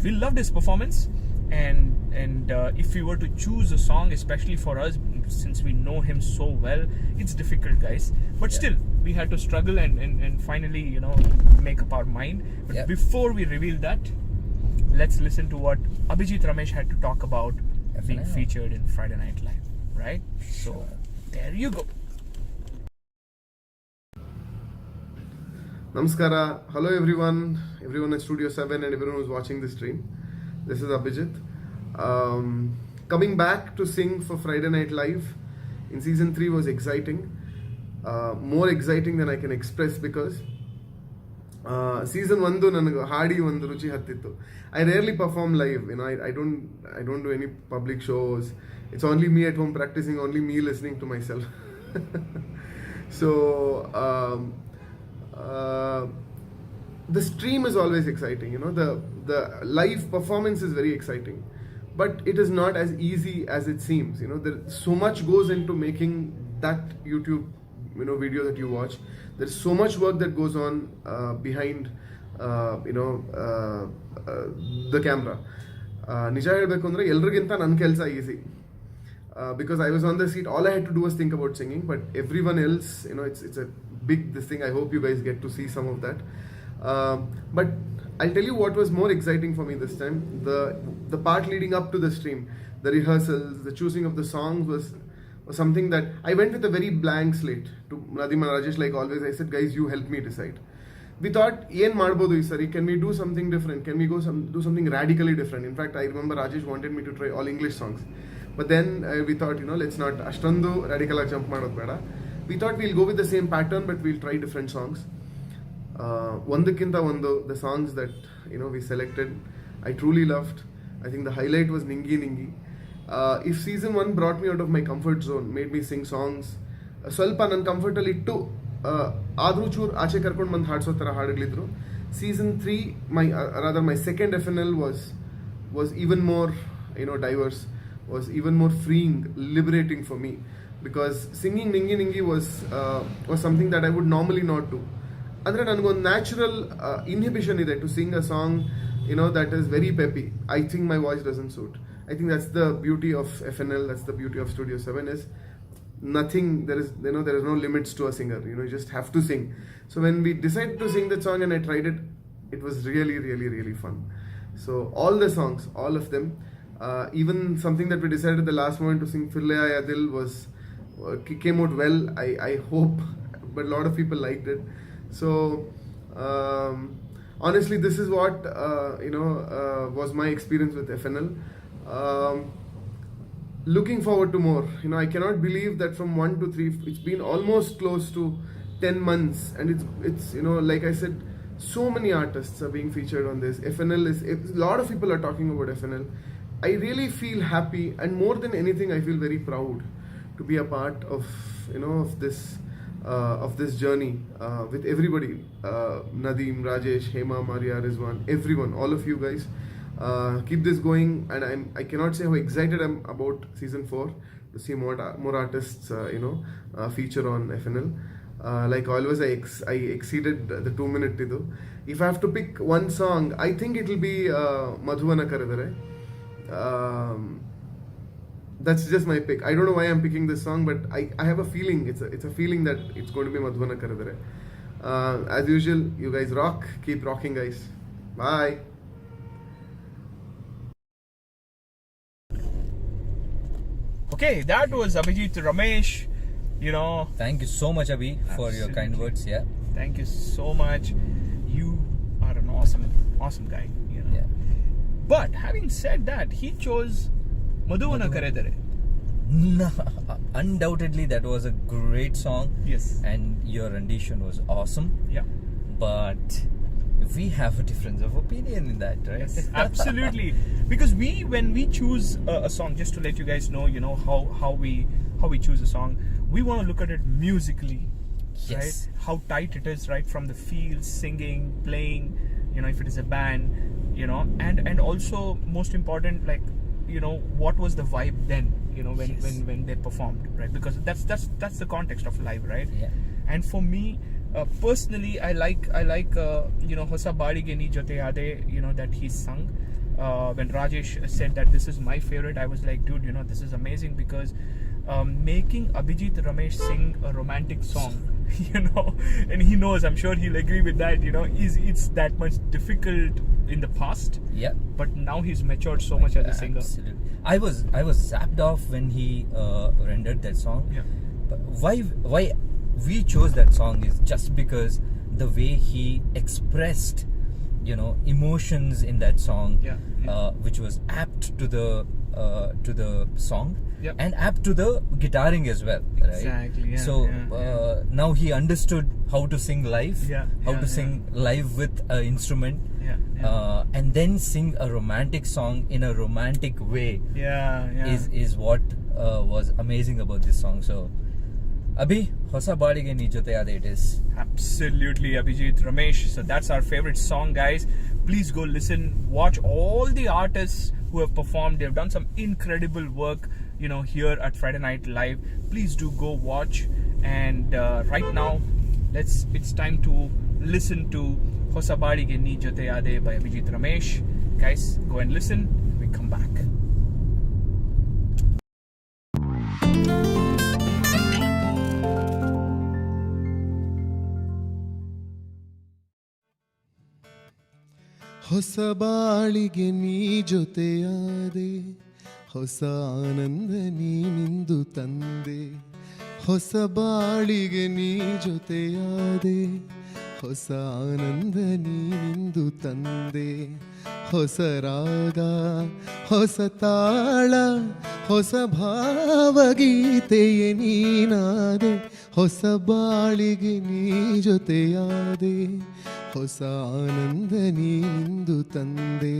we loved his performance. And if we were to choose a song, especially for us, since we know him so well, it's difficult, guys. But still, we had to struggle and finally, make up our mind. But before we reveal that, let's listen to what Abhijith Ramesh had to talk about being FNL. featured in Friday Night Live, right? So there you go. Namaskara. Hello everyone at Studio 7 and everyone who's watching this stream. This is Abhijith. Coming back to sing for Friday Night Live in season 3 was exciting. More exciting than I can express because season 1 ನನಗೆ ಹಾಡಿ ಒಂದು ರುಚಿ ಹತ್ತಿತ್ತು. I rarely perform live, I don't do any public shows. It's only me at home practicing, only me listening to myself. So the stream is always exciting, the live performance is very exciting, but it is not as easy as it seems. There so much goes into making that YouTube video that you watch. There's so much work that goes on behind the camera. ನಿಜ ಹೇಳಬೇಕು ಅಂದರೆ ಎಲ್ರಿಗಿಂತ ನನ್ನ ಕೆಲಸ easy because I was on the seat. All I had to do was think about singing, but everyone else, it's a big this thing. I hope you guys get to see some of that. But I'll tell you what was more exciting for me this time. The part leading up to the stream, the rehearsals, the choosing of the songs was something that I went with a very blank slate to Nadeem and Rajesh. Like always, I said, guys, you help me decide. We thought, "Yen marbodu isari? Can we do something different? Can we do something radically different?" In fact, I remember Rajesh wanted me to try all English songs. But then we thought, let's not ashtondu radical jump madod beda. We thought we'll go with the same pattern, but we'll try different songs. Ondakinta ondu, the songs that we selected, I truly loved. I think the highlight was Ningi Ningi. If season 1 brought me out of my comfort zone, made me sing songs, ಸ್ವಲ್ಪ ನನ್ನ ಕಂಫರ್ಟಲ್ಲಿ ಇಟ್ಟು ಆದರೂ ಚೂರು ಆಚೆ ಕರ್ಕೊಂಡು ಬಂದು ಹಾಡ್ಸೋ ಥರ ಹಾಡುಗಳಿದ್ರು. Season 3 my second FNL was even more diverse, was even more freeing, liberating for me, because singing Ningi Ningi was something that I would normally not do. ಅಂದರೆ ನನಗೊಂದು ನ್ಯಾಚುರಲ್ ಇನ್ಹಿಬಿಷನ್ ಇದೆ to sing a song that is very peppy. I think my voice doesn't suit. I think that's the beauty of FNL, that's the beauty of Studio 7 is nothing, there is no limits to a singer. You just have to sing. So when we decided to sing that song and I tried it, it was really, really, really fun. So all the songs, all of them, even something that we decided at the last moment to sing Fir Le Aaya Dil came out well. I hope, but a lot of people liked it. So honestly, this is what was my experience with FNL. Looking forward to more. I cannot believe that from 1 to 3, it's been almost close to 10 months, and it's like I said, so many artists are being featured on this. FNL is, a lot of people are talking about FNL. I really feel happy, and more than anything, I feel very proud to be a part of of this journey with everybody. Nadeem, Rajesh, Hema, Maria, Rizwan, everyone, all of you guys. Keep this going, and I cannot say how excited I'm about season 4 to see more artists feature on FNL. Like always, I exceeded the 2-minute idu. If I have to pick one song, I think it will be Madhuvana Karadare. That's just my pick. I don't know why I'm picking this song, but I have a feeling, it's a feeling that it's going to be Madhuvana Karadare. As usual, you guys rock. Keep rocking, guys. Bye. Okay, that was Abhijith Ramesh. Thank you so much, Abhi, for your kind words. Yeah. Thank you so much. You are an awesome guy. Yeah. But having said that, he chose Madhuvana Karedare. Undoubtedly, that was a great song. Yes. And your rendition was awesome. Yeah. But we have a difference of opinion in that, right? Yes, absolutely. Because when we choose a song, just to let you guys know, how we choose a song, we want to look at it musically. Yes. Right? How tight it is, right? From the feel, singing, playing, if it is a band, and also most important, like, what was the vibe then, when they performed, right? Because that's the context of live, right? Yeah. And for me, personally, I like Hosa Badige Ni Jote Ade, that he sung. when Rajesh said that this is my favorite, I was like, dude, this is amazing because making Abhijith Ramesh sing a romantic song, and he knows, I'm sure he'll agree with that, it's that much difficult in the past. Yeah. But now he's matured so much as a singer. Absolutely. I was zapped off when he rendered that song. Yeah. But why we chose that song is just because the way he expressed, emotions in that song, which was apt to the song. Yep. And apt to the guitaring as well, right? Exactly. Yeah, So now he understood how to sing live, how to sing live with an instrument, and then sing a romantic song in a romantic way. Is what was amazing about this song. So, Abhi, hosa badige nee jote ade it is. Absolutely, Abhijith Ramesh. So that's our favorite song, guys. Please go listen, watch all the artists who have performed. They've done some incredible work, here at Friday Night Live. Please do go watch. And right now, it's time to listen to Hosa Badige Nee Jote Ade by Abhijith Ramesh. Guys, go and listen. We come back. ಹೊಸ ಬಾಳಿಗೆ ನೀ ಜೊತೆಯಾದೆ, ಹೊಸ ಆನಂದ ನೀನಿಂದು ತಂದೆ. ಹೊಸ ಬಾಳಿಗೆ ನೀ ಜೊತೆಯಾದೆ, ಹೊಸ ಆನಂದ ನೀನಿಂದು ತಂದೆ. ಹೊಸ ರಾಗ, ಹೊಸ ತಾಳ, ಹೊಸ ಭಾವಗೀತೆಯೇ ನೀನಾದೆ. ಹೊಸ ಬಾಳಿಗೆ ನೀ ಜೊತೆಯಾದೆ, ಹೊಸ ಆನಂದ ನೀನಿಂದು ತಂದೆ.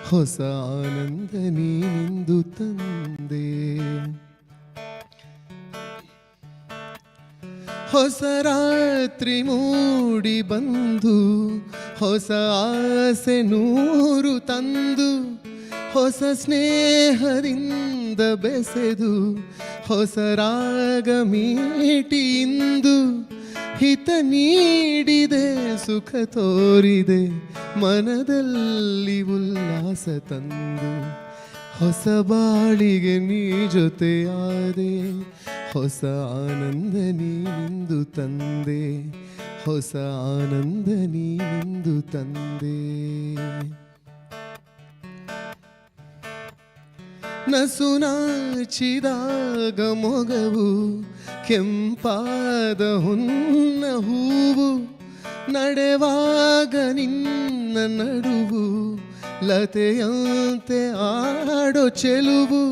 ಹೊಸ ಆನಂದ ನೀನಿಂದು ತಂದೆ. ಹೊಸ ರಾತ್ರಿ ಮೂಡಿ ಬಂದು, ಹೊಸ ಆಸೆ ನೂರು ತಂದು, ಹೊಸ ಸ್ನೇಹದಿಂದ ಬೆಸೆದು, ಹೊಸ ರಾಗ ಮೀಟಿಯಿಂದ ಹಿತ ನೀಡಿದೆ, ಸುಖ ತೋರಿದೆ, ಮನದಲ್ಲಿ ಉಲ್ಲಾಸ ತಂದು. ಹೊಸ ಬಾಳಿಗೆ ನೀ ಜೊತೆಯಾದೆ, ಹೊಸ ಆನಂದ ನೀನಿಂದು ತಂದೆ. ಹೊಸ ಆನಂದ ನೀನಿಂದು ತಂದೆ. ನಸು ನಾಚಿದಾಗ ಮೊಗವು, ಕೆಂಪಾದ ಹುನ್ನ ಹೂವು, ನಡೆವಾಗ ನಿನ್ನ ನಡುವು, ಲತೆಯಂತೆ ಆಡೋ ಚೆಲುವು.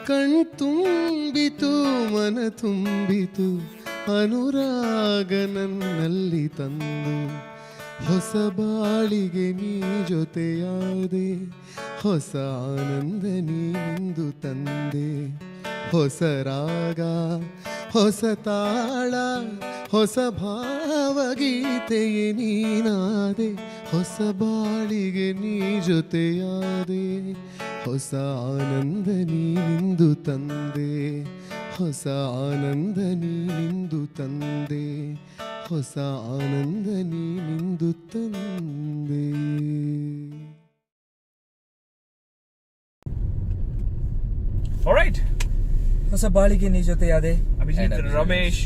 ಕಣ್ತುಂಬಿತು ಮನ ತುಂಬಿತು, ಅನುರಾಗ ನನ್ನಲ್ಲಿ ತಂದು. ಹೊಸ ಬಾಳಿಗೆ ನೀ ಜೊತೆಯಾದೆ, ಹೊಸ ಆನಂದ ನೀನಿಂದು ತಂದೆ. ಹೊಸ ರಾಗ, ಹೊಸ ತಾಳ, ಹೊಸ ಭಾವಗೀತೆಯೇ ನೀನಾದೆ. ಹೊಸ ಬಾಳಿಗೆ ನೀ ಜೊತೆಯಾದೆ, ಹೊಸ ಆನಂದ ನೀನಿಂದು ತಂದೆ. ಹೊಸ ಆನಂದ ನೀನಿಂದು ತಂದೆ. ಹೊಸ ಆನಂದ ನೀನಿಂದು ತಂದೆ. All right. ಹೊಸ ಬಾಳಿಗೆ ನೀ ಜೊತೆಯಾದೆ. Abhijith Ramesh,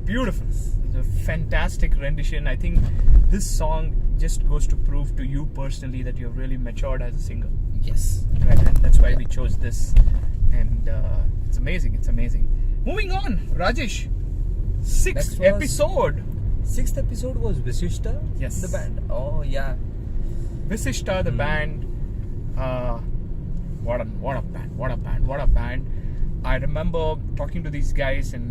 beautiful. It's a fantastic rendition. I think this song just goes to prove to you personally that you've really matured as a singer. Yes. Right, and that's why we chose this. And it's amazing. It's amazing. Moving on, Rajesh. Sixth episode was Visishta. Yes. The band. Oh yeah. Visishta, the band. What a band. I remember talking to these guys and,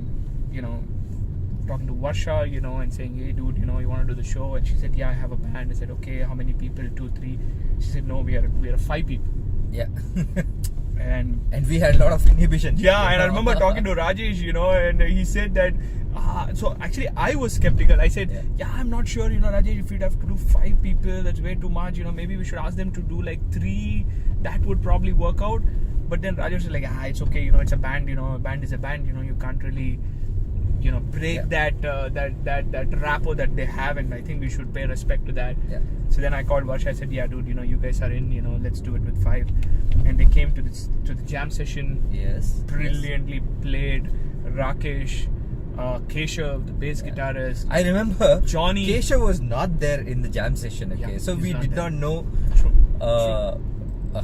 talking to Varsha, and saying, hey dude, you want to do the show? And she said, yeah, I have a band. I said, okay, how many people? 2, 3. She said, no, we are 5 people. Yeah. And we had a lot of inhibition. Yeah, and I remember talking to Rajesh, and he said that, so actually I was skeptical. I said, yeah, I'm not sure, Rajesh, if you'd have to do 5 people, that's way too much. Maybe we should ask them to do like 3. That would probably work out. But then Rajesh was like, it's okay, it's a band, a band is a band, you can't really break that rapport that they have, and I think we should pay respect to that. Yeah. So then I called Varsha. I said, yeah, dude, you guys are in. Let's do it with 5. And they came to the jam session. Yes. Brilliantly played. Rakesh, Keshav, the bass guitarist. I remember Johnny. Keshav was not there in the jam session. Okay, Yeah, so he's we not did there. not know True.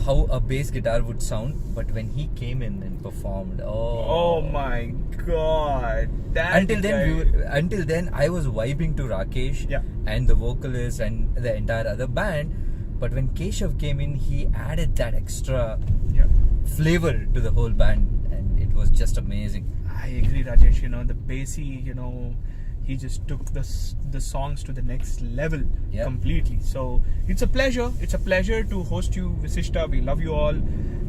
how a bass guitar would sound. But when he came in and performed, Oh my God! Until then, I was vibing to Rakesh Yeah. and the vocalist and the entire other band. But when Keshav came in, he added that extra Yeah. flavor to the whole band, and it was just amazing. I agree, Rajesh. The bassy, he just took the songs to the next level Yeah. completely. So it's a pleasure. It's a pleasure to host you, Visishta. We love you all.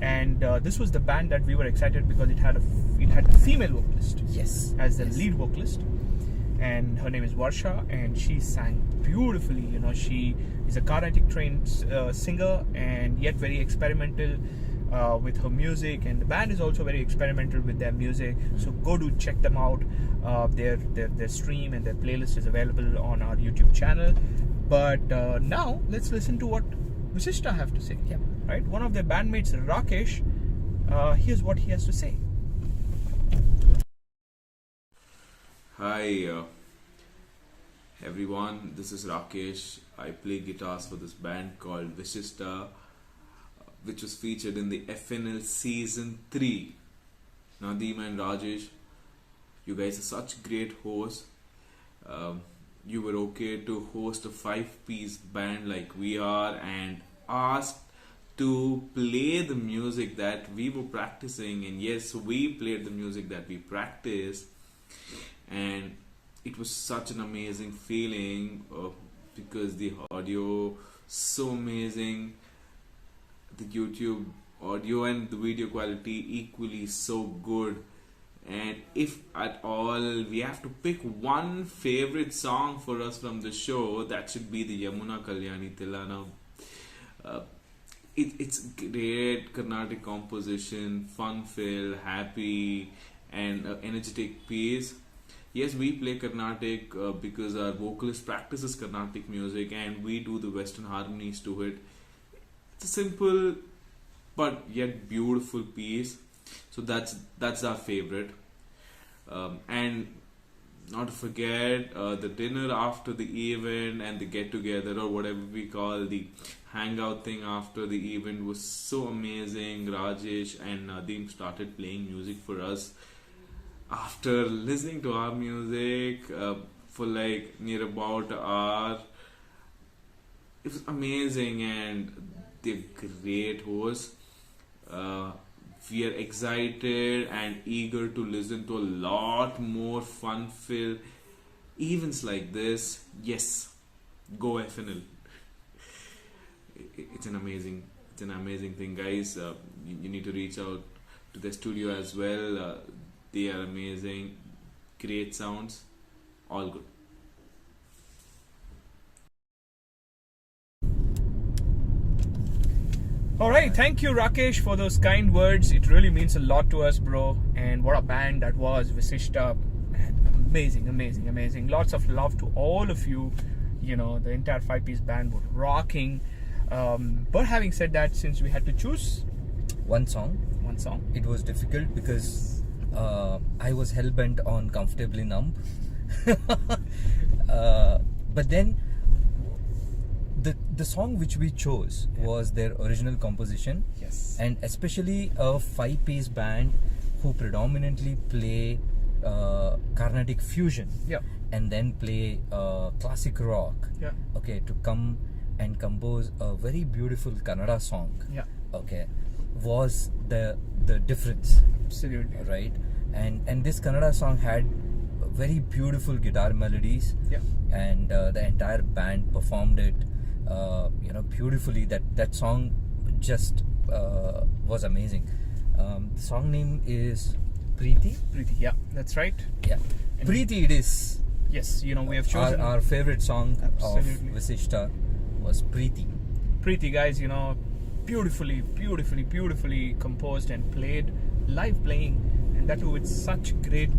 And this was the band that we were excited because it had a female vocalist Yes. as the Yes. lead vocalist, and her name is Varsha, and she sang beautifully. She is a Carnatic trained singer, and yet very experimental with her music, and the band is also very experimental with their music. So go do check them out. Their stream and their playlist is available on our YouTube channel. But now let's listen to what Visishta have to say. Yeah. Right, one of their bandmates, Rakesh. Here's what he has to say. Hi everyone, this is Rakesh. I play guitars for this band called Visishta, which was featured in the FNL season 3. Nadeem and Rajesh, you guys are such great hosts. You were okay to host a 5-piece band like we are and asked to play the music that we were practicing, and yes, we played the music that we practiced, and it was such an amazing feeling because the audio so amazing, the YouTube audio and the video quality equally so good. And if at all we have to pick one favorite song for us from the show, that should be the Yamuna Kalyani Tilana. It's great Carnatic composition, fun-filled, happy and energetic piece. Yes, we play Carnatic because our vocalist practices Carnatic music and we do the Western harmonies to it. It's a simple but yet beautiful piece. So that's our favorite. And not to forget the dinner after the event and the get together or whatever we call the hangout thing after the event was so amazing. Rajesh and Nadeem started playing music for us after listening to our music for like near about an hour. It was amazing and they're great hosts. We are excited and eager to listen to a lot more fun-filled events like this. Yes, go FNL. It's an amazing thing, guys. You need to reach out to the studio as well. They are amazing, great sounds, all good. Alright, thank you Rakesh for those kind words. It really means a lot to us, bro. And what a band that was, Visishta. Amazing. Lots of love to all of you. The entire 5-piece band was rocking. But having said that, since we had to choose One song, it was difficult because I was hell-bent on Comfortably Numb. But then the song which we chose was their original composition. Yes. And especially a 5-piece band who predominantly play Carnatic fusion. Yeah. And then play classic rock. Yeah. Okay, to come and compose a very beautiful Kannada song. Yeah. Okay, was the difference. Absolutely. Right. And this Kannada song had very beautiful guitar melodies. Yeah. And the entire band performed it beautifully. That song just was amazing. The song name is Preeti. Preeti, yeah, that's right. Yeah, Preeti it is. Yes, we have chosen our favorite song Absolutely. of Visishta was Preeti. Preeti, guys, beautifully composed and played, live playing, and that too with such great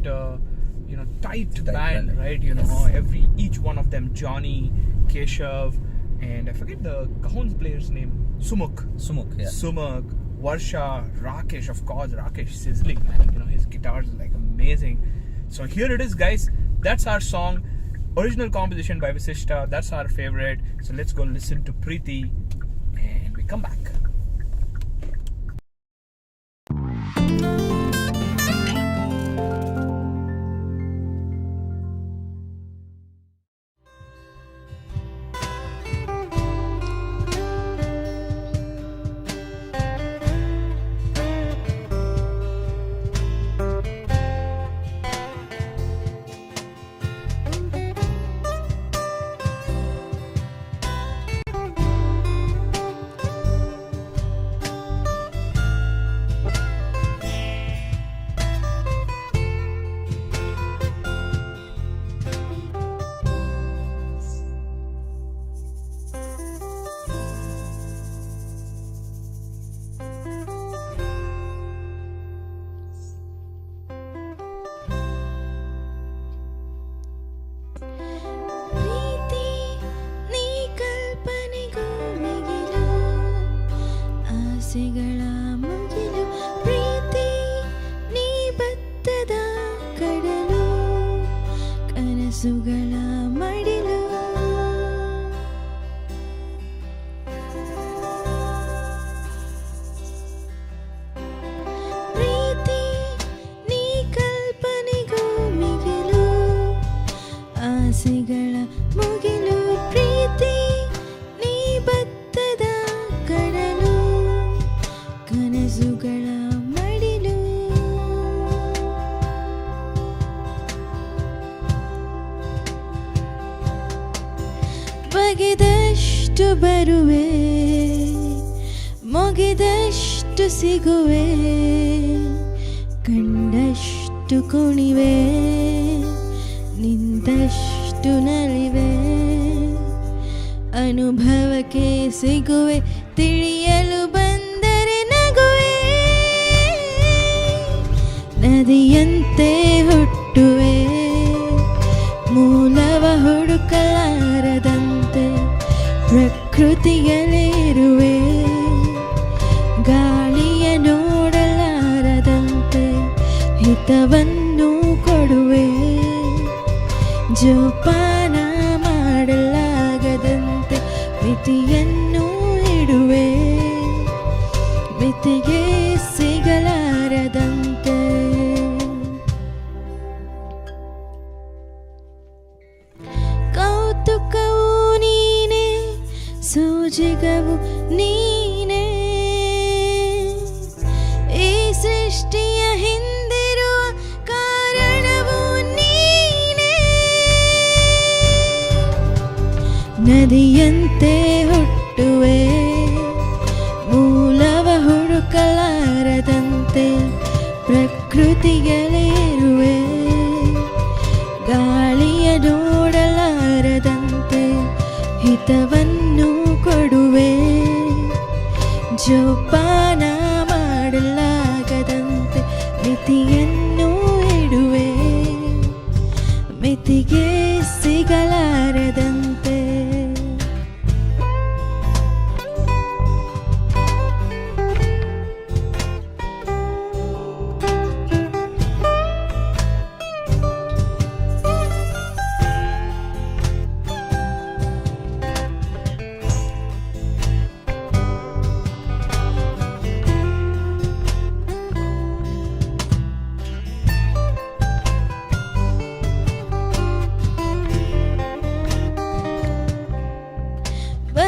tight Tight band, band. right? Each one of them, Johnny, Keshav, and I forget the Cajon's player's name, Sumukh, yeah. Sumak, Varsha, Rakesh, of course, Rakesh sizzling, man. His guitars are like amazing. So here it is, guys. That's our song, original composition by Visishta. That's our favorite. So let's go listen to Preeti, and we come back. ಪ್ರೀತಿ ನೀ ಕಲ್ಪನೆಗೂ ಮಿಗಿಲು ಆಸೆಗಳ ಮುಗಿಲು ಪ್ರೀತಿ ನೀ ಬತ್ತದ ಕಡಲು ಕನಸುಗಳ ಮಡಿಲು ಪ್ರೀತಿ ನೀ ಕಲ್ಪನೆಗೂ ಮಿಗಿಲು ಆಸೆಗಳ ಮುಗಿಲು ಪ್ರೀತಿ ನೀ ಬತ್ತದ ಕಡಲು ಕನಸುಗಳ ಮಡಿಲು ಬಗೆದಷ್ಟು ಬರುವೆ ಮೊಗೆದಷ್ಟು ಸಿಗುವೆ ಕಂಡಷ್ಟು ಕುಣಿವೆ ನಿಂತಷ್ಟು ನಲಿವೆ ಅನುಭವಕ್ಕೆ ಸಿಗುವೆ ತಿಳಿಯಲು ಬಂದರೆ ನಗುವೆ ನದಿಯಂತೆ ಹುಟ್ಟುವೆ ಮೂಲವ ಹುಡುಕಲಾರದಂತೆ ಪ್ರಕೃತಿಯಲ್ಲಿರುವೆ ಗಾಳಿಯ ನೋಡಲಾರದಂತೆ ಹಿತವನ್ನು ಕೊಡುವೆ ಜೋಪಾನ ಮಾಡಲಾಗದಂತೆ ಮಿತಿಯನ್ನು ಇಡುವೆ ಮಿತಿಗೆ ಸಿಗಲಾರದಂತೆ ಕೌತುಕವು ನೀನೆ ಸೋಜಿಗವು ನೀನೆ ಈ ಸೃಷ್ಟಿಯ ಹಿಂದಿರುವ ಕಾರಣವು ನೀನೆ ನದಿಯಂತೆ ಹುಟ್ಟುವೆ ಮೂಲವ ಹುಡುಕಲಾರದಂತೆ ಪ್ರಕೃತಿಯಲ್ಲಿರುವೆ ಗಾಳಿಯ ನೋಡಲಾರದಂತೆ ಹಿತವನ್ನು ಕೊಡುವೆ ಜೋಪಾನ ಮಾಡಲಾಗದಂತೆ ಮಿತಿಯನ್ನು ಇಡುವೆ ಮಿತಿಗೆ ಸಿಗಲಾರದಂತೆ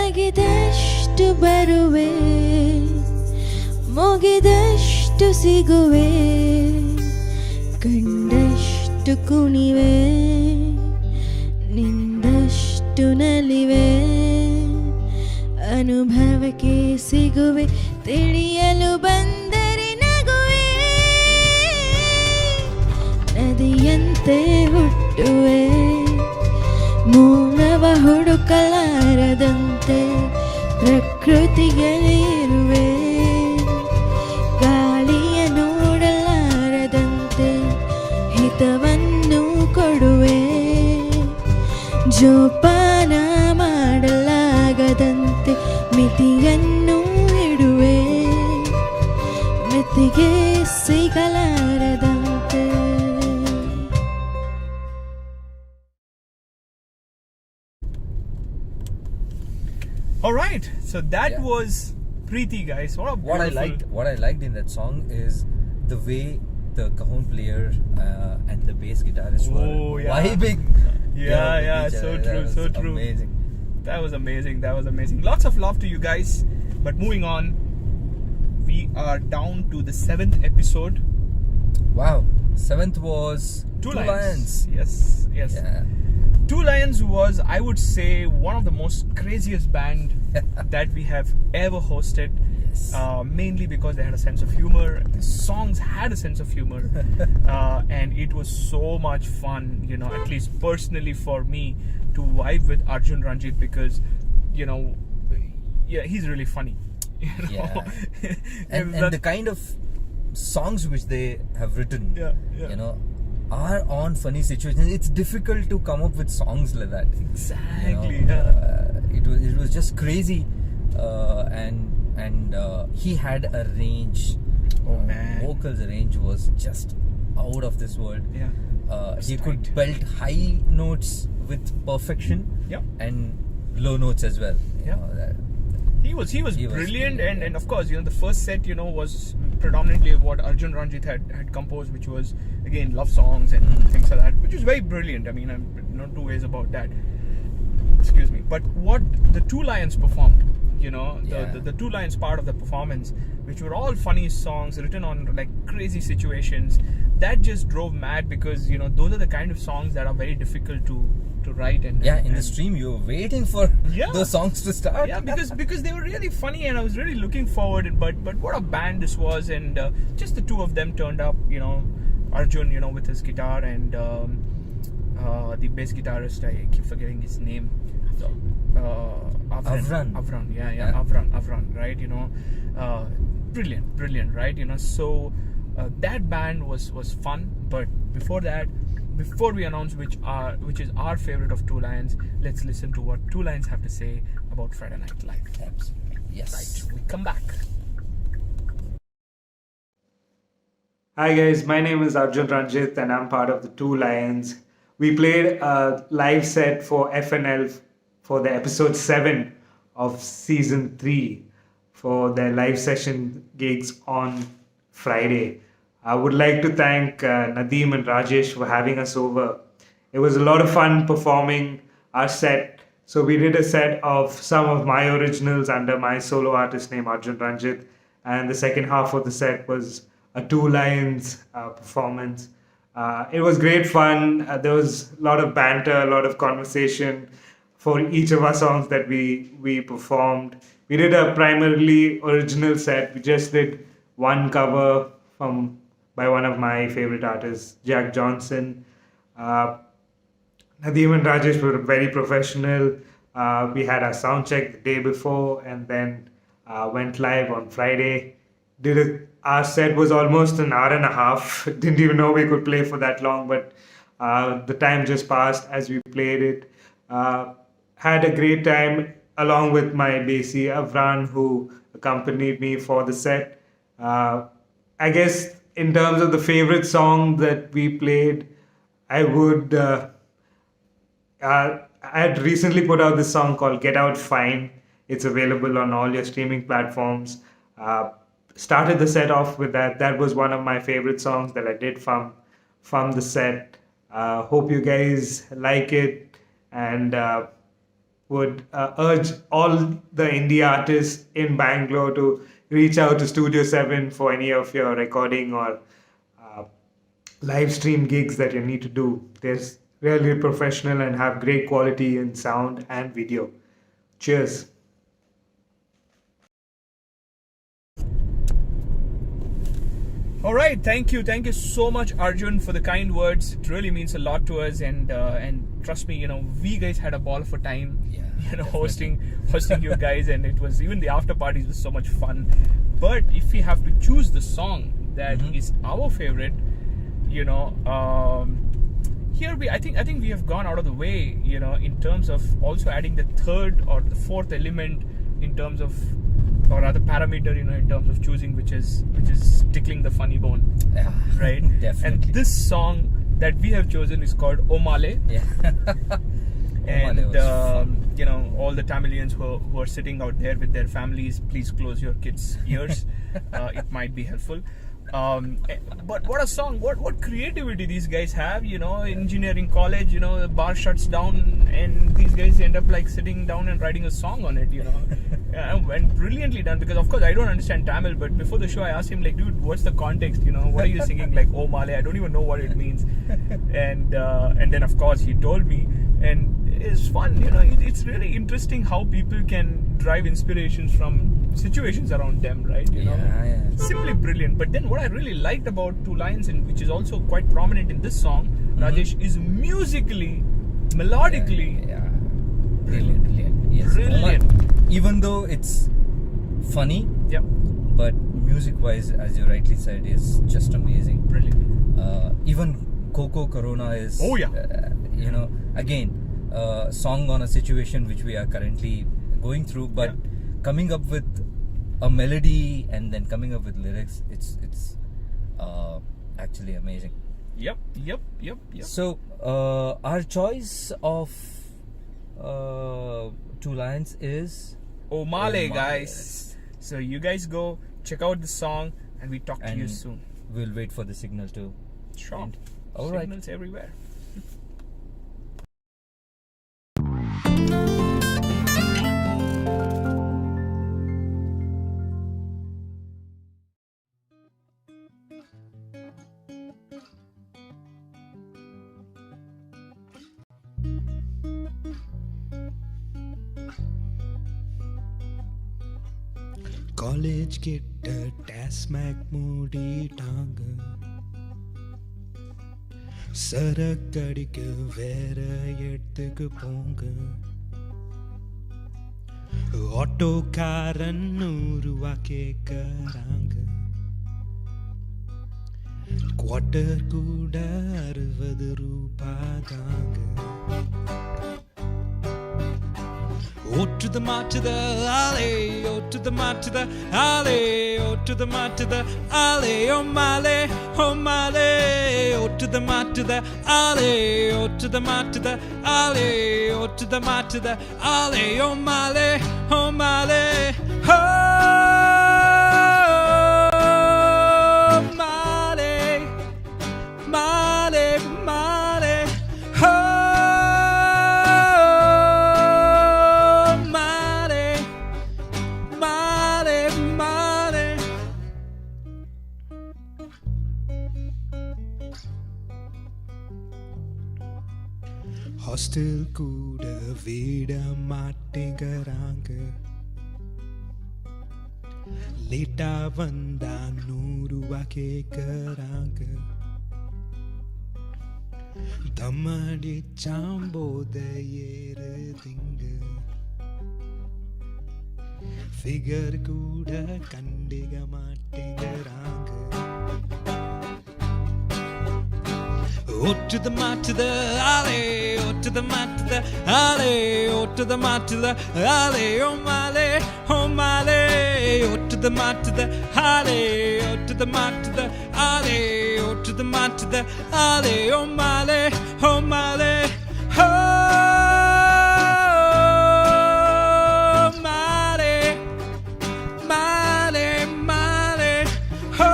ಬಗೆದಷ್ಟು ಬರುವೆ ಮೊಗೆದಷ್ಟು ಸಿಗುವೆ ಕಂಡಷ್ಟು ಕುಣಿವೆ ನಿಂದಷ್ಟು ನಲಿವೆ ಅನುಭವಕ್ಕೆ ಸಿಗುವೆ ತಿಳಿಯಲು ಬಂದರೆ ನಗುವೆ ನದಿಯಂತೆ ಹುಟ್ಟುವೆ ಮೂಲವ ಹುಡುಕಲಾರದಂತೆ ಪ್ರಕೃತಿಯಲ್ಲಿರುವೆ ಗಾಳಿಯ ನೋಡಲಾರದಂತೆ ಹಿತವನ್ನು ಜೋಪಾನ ಮಾಡಲಾಗದಂತೆ ಮಿತಿಯನ್ನು ಇಡುವೆ ಮಿತಿಗೆ ಸಿಗಲಾರದಂತೆ. All right, so that Yeah. was Preeti, guys. What I liked in that song is the way the cajon player and the bass guitarist were vibing. Yeah, with yeah, each so other. true, That so was true. Amazing. That was amazing. That was amazing. Lots of love to you guys. But moving on, we are down to the 7th episode. Wow. 7th was Two Lions. Lions. Yes, yes. Yeah. Two Lions was, I would say, one of the most craziest band that we have ever hosted. Yes. Mainly because they had a sense of humor. The songs had a sense of humor, and it was so much fun. You know, at least personally for me, to vibe with Arjun Ranjit because, you know, yeah, he's really funny. You know? Yeah. and the kind of songs which they have written, you know, are on funny situations. It's difficult to come up with songs like that. Exactly. You know, it was just crazy, and he had a range. Oh man, vocals range was just out of this world. Yeah. He could belt high notes with perfection. Yeah. And low notes as well. You Yeah. know, that, He was brilliant, brilliant, and of course, you know, the first set, you know, was predominantly what Arjun Ranjit had composed, which was again love songs and things like that, which was very brilliant. I mean, I'm no two ways about that. Excuse me. But what the Two Lions performed, you know, the Two Lions part of the performance, which were all funny songs written on like crazy situations, that just drove mad because, you know, those are the kind of songs that are very difficult to write. And in the stream you were waiting for those songs to start. Yeah, because they were really funny, and I was really looking forward. But what a band this was, and just the two of them turned up. You know, Arjun, you know, with his guitar, and the bass guitarist, I keep forgetting his name. So, Avran. Avran, right? You know, brilliant, right? You know, so that band was fun. But before that, before we announce which is our favorite of Two Lions, let's listen to what Two Lions have to say about Friday Night Live. Yes. Right, we come back. Hi guys, my name is Arjun Ranjit and I'm part of the Two Lions. We played a live set for FNL for the episode 7 of season 3 for their live session gigs on Friday. I would like to thank Nadeem and Rajesh for having us over. It was a lot of fun performing our set. So we did a set of some of my originals under my solo artist name Arjun Ranjit, and the second half of the set was a Two Lions performance. It was great fun. There was a lot of banter, a lot of conversation for each of our songs that we performed. We did a primarily original set. We just did one cover by one of my favorite artists, Jack Johnson. Nadeem and Rajesh were very professional. We had our sound check the day before and then went live on Friday. Our set was almost an hour and a half. Didn't even know we could play for that long, but the time just passed as we played it. Had a great time along with my bassy Avran, who accompanied me for the set. I guess in terms of the favorite song that we played, I had recently put out this song called Get Out Fine. It's available on all your streaming platforms. Started the set off with that. That was one of my favorite songs that I did from the set. Hope you guys like it, and would urge all the indie artists in Bangalore to reach out to Studio 7 for any of your recording or live stream gigs that you need to do. They're really professional and have great quality in sound and video. Cheers. All right, thank you so much, Arjun, for the kind words. It really means a lot to us, and trust me, you know, we guys had a ball of a time, you know, hosting you guys, and it was, even the after parties was so much fun. But if we have to choose the song that is our favorite, you know, here I think we have gone out of the way, you know, in terms of also adding the third or the fourth element in terms of, or rather parameter, you know, in terms of choosing which is tickling the funny bone, right? Definitely. And this song that we have chosen is called Omale. Yeah. And Omale was fun. you know, all the Tamilians who are sitting out there with their families, please close your kids' ears. It might be helpful. But what a song! What creativity these guys have! You know, engineering college. You know, the bar shuts down, and these guys end up like sitting down and writing a song on it. You know, and brilliantly done. Because of course I don't understand Tamil, but before the show I asked him like, dude, what's the context? You know, what are you singing? Like, oh Male, I don't even know what it means. And then of course he told me, and it's fun. You know, it's really interesting how people can drive inspirations from situations around them, right? You know, simply brilliant. But then what I really liked about Two Lions, and which is also quite prominent in this song, Rajesh, is musically, melodically, brilliant. Yes. Brilliant. Even though it's funny, but music-wise, as you rightly said, is just amazing. Brilliant. Even Coco Corona is, you know, again, song on a situation which we are currently going through, but coming up with a melody and then coming up with lyrics, it's actually amazing. Yep. So our choice of Two Lions is Omale, guys. So you guys go check out the song, and we talk to you soon. We'll wait for the signal to end. All right. Signals everywhere. College கிட்ட டாஸ்மாக் மூடிட்டாங்க சரக்கடிக்க வேற இடத்துக்கு போங்க ஆட்டோக்காரன் 100 ரூபா கேட்கறாங்க quarter கூட 60 ரூபா தாங்க Oh to the march to the alley, oh to the march to the alley, oh to the march to the alley, oh Male, oh Male, oh to the march to the alley, oh to the march to the alley, oh to the march to the alley, oh Male, oh Male, oh Male, Male, Male, oh. Hostel கூட விட மாட்டேங்கிறாங்க லேட்டா வந்தா 100 ரூபா கேட்கறாங்க தம்மடி சாம்போத ஏறுதிங்க figure கூட கண்டிக மாட்டேங்கிறாங்க Oh to the march to the alley, oh to the march to the alley, oh to the march to the alley, oh Male, oh Male, oh to the march to the alley, oh to the march to the alley, oh to the march to the alley, oh Male, oh Male, oh Male, Male, Male, oh.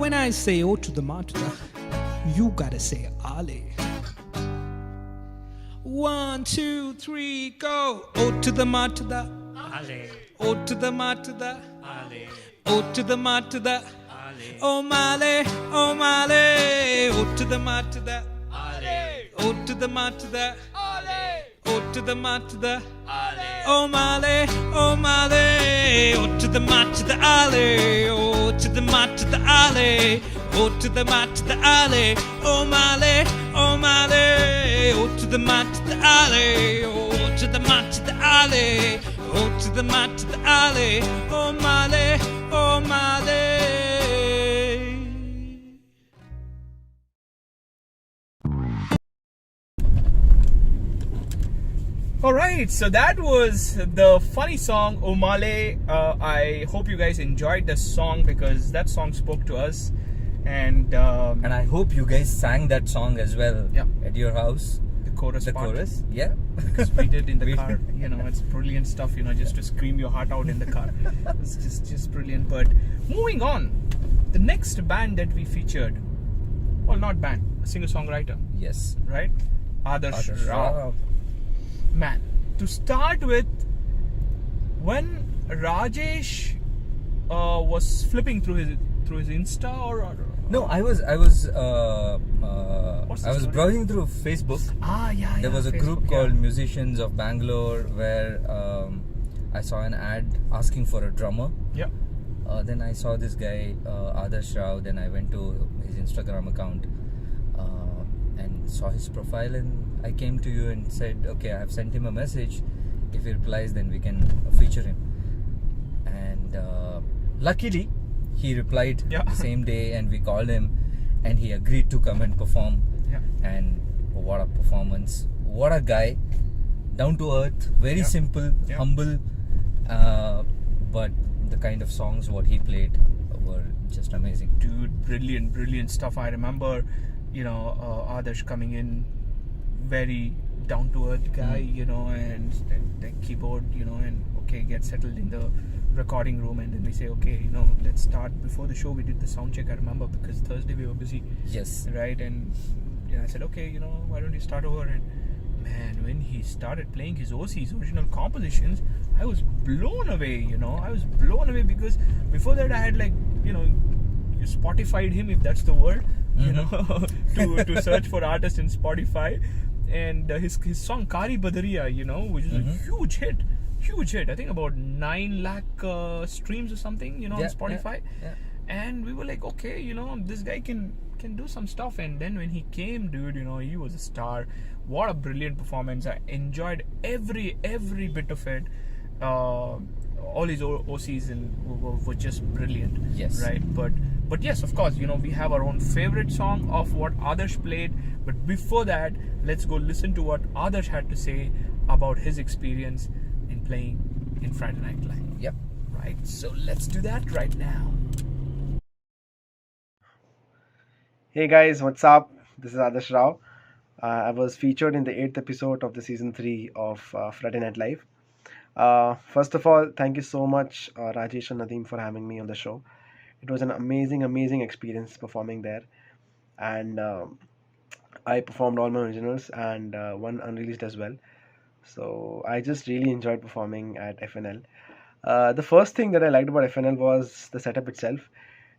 When I say oh to the martyr, you gotta say Ale. 1, 2, 3, go. Oh to the martyr, Ale. Oh to the martyr, Ale. Oh to the martyr, Ale. Oh Male, oh Male. Oh to the martyr, Ale. Oh to the martyr, Ale. Oh to the martyr, Ale. Oh Male, oh Male. Oh to the martyr, Ale. Oh to the martyr, Ale. Oh to the martyr, Ale. Oh Male, oh Male. Oh to the martyr, Ale. Oh to the martyr, Ale. Oh to to the mat to the alley. Oh Molly, oh Molly. Alright, so that was the funny song Omale. I hope you guys enjoyed the song because that song spoke to us. And I hope you guys sang that song as well at your house. The chorus part. Yeah. Because we did in the car. You know, it's brilliant stuff, you know, just to scream your heart out in the car. It's just brilliant. But moving on, the next band that we featured, well, not band, a singer-songwriter. Yes. Right? Adarsh Rao. Man, to start with, when Rajesh was flipping through his Insta or no, I was browsing through Facebook. There was a group called Musicians of Bangalore where I saw an ad asking for a drummer. Yeah. Then I saw this guy Adarsh Rao. Then I went to his Instagram account and saw his profile, and I came to you and said, okay, I have sent him a message. If he replies, then we can feature him. And luckily, he replied the same day, and we called him, and he agreed to come and perform. Yeah. And what a performance! What a guy! Down to earth, very simple, humble, but the kind of songs what he played were just amazing. Dude, brilliant stuff. I remember, you know, Adarsh coming in, very down to earth guy, you know, and the keyboard, you know, and okay, get settled in the recording room, and then we say, okay, you know, let's start. Before the show we did the sound check, I remember, because Thursday we were busy. Yes. Right? And you know, I said, okay, you know, why don't you start over? And man, when he started playing his OCs, original compositions, I was blown away, you know. I was blown away because before that I had, like, you know, you Spotified him, if that's the word, you know, to search for artists in Spotify. And his song Kari Badariya, you know, which is a huge hit. I think about 9 lakh streams or something, you know, on Spotify. And we were like, okay, you know, this guy can do some stuff. And then when he came, dude, you know, he was a star. What a brilliant performance. I enjoyed every bit of it. All his OCs were just brilliant. Yes. Right? But yes, of course, you know, we have our own favorite song of what Adarsh played. But before that, let's go listen to what Adarsh had to say about his experience in playing in Friday Night Live. Yep. Right? So let's do that right now. Hey guys, what's up? This is Adarsh Rao. I was featured in the 8th episode of the season 3 of Friday Night Live. First of all, thank you so much, Rajesh and Nadeem, for having me on the show. It was an amazing experience performing there, and I performed all my originals and one unreleased as well. So I just really enjoyed performing at FNL. The first thing that I liked about FNL was the setup itself.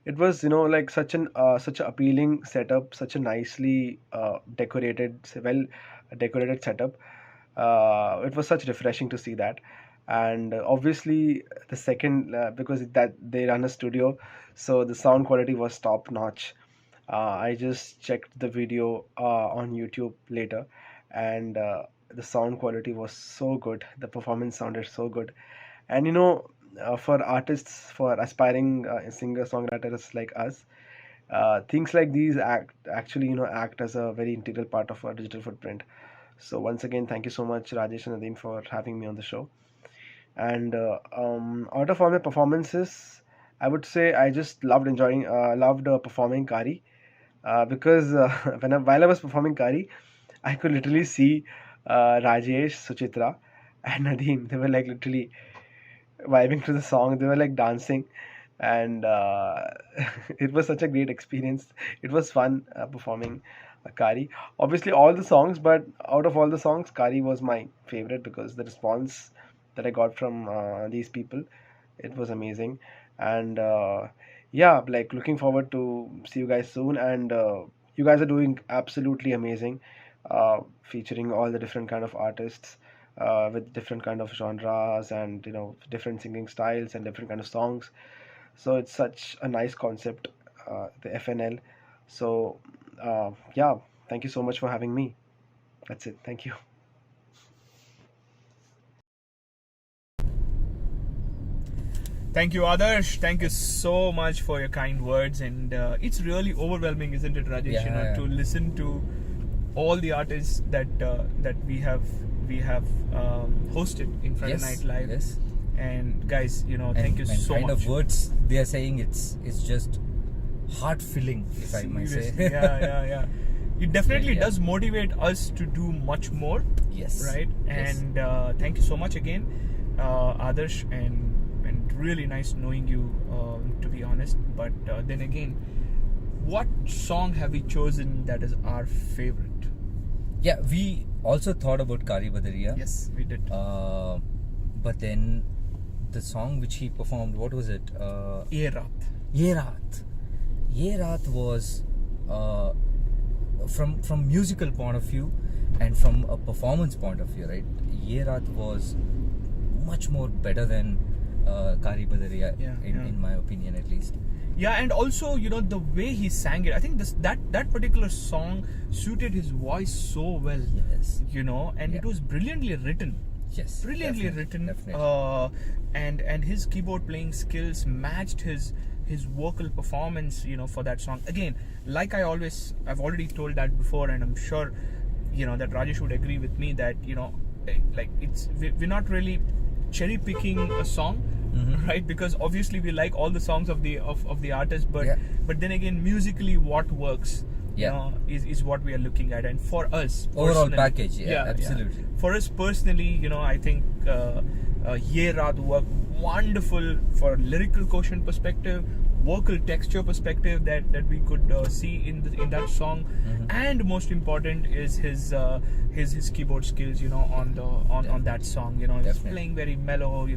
It was, you know, like such an appealing setup, such a nicely well decorated setup. It was such refreshing to see that. And obviously the second, because that they run a studio, so the sound quality was top notch. I just checked the video on YouTube later, and the sound quality was so good. The performance sounded so good. And you know, for artists, for aspiring singer-songwriters like us, things like these actually, you know, act as a very integral part of our digital footprint. So once again, thank you so much, Rajesh and Nadeem, for having me on the show. And out of all my performances, I would say I just loved performing Kari, because while I was performing Kari, I could literally see Rajesh, Suchitra, and Nadeem. They were like literally vibing to the song. They were like dancing, and it was such a great experience. It was fun performing Kari. Obviously, all the songs, but out of all the songs, Kari was my favorite because the response that I got from these people, it was amazing. And yeah, like looking forward to see you guys soon. And you guys are doing absolutely amazing, featuring all the different kind of artists with different kind of genres, and you know, different singing styles and different kind of songs. So it's such a nice concept, the FNL. So yeah, thank you so much for having me. That's it. Thank you. Thank you, Adarsh. Thank you so much for your kind words. And it's really overwhelming, isn't it, Rajesh? To listen to all the artists that we have hosted in Friday Night Live. Yes. And guys, thank you so much. Kind of words they are saying, it's just heart filling, if I may say. Yeah. It definitely does motivate us to do much more. Yes. Right. Yes. And thank you so much again, Adarsh, and really nice knowing you, to be honest. But then again, what song have we chosen that is our favorite? Yeah, we also thought about Kari Badariya. Yes, we did. But then the song which he performed, what was it? Ye Raat. Ye Raat. Ye Raat was from musical point of view and from a performance point of view, right? Ye Raat was much more better than Kari Badariya, in my opinion, at least. Yeah, and also, the way he sang it, I think that particular song suited his voice so well. Yes. And it was brilliantly written. Yes. Brilliantly written. Definitely. And his keyboard playing skills matched his vocal performance, for that song. Again, like I've already told that before, and I'm sure, that Rajesh would agree with me that, like we're not really cherry picking a song. Right, because obviously we like all the songs of the artist, but then again, musically, what works, is what we are looking at. And for us, overall package, absolutely. For us personally, I think Ye Raat worked wonderful for lyrical quotient perspective, vocal texture perspective that we could see in that song, and most important is his keyboard skills, on that song. He's playing very mellow,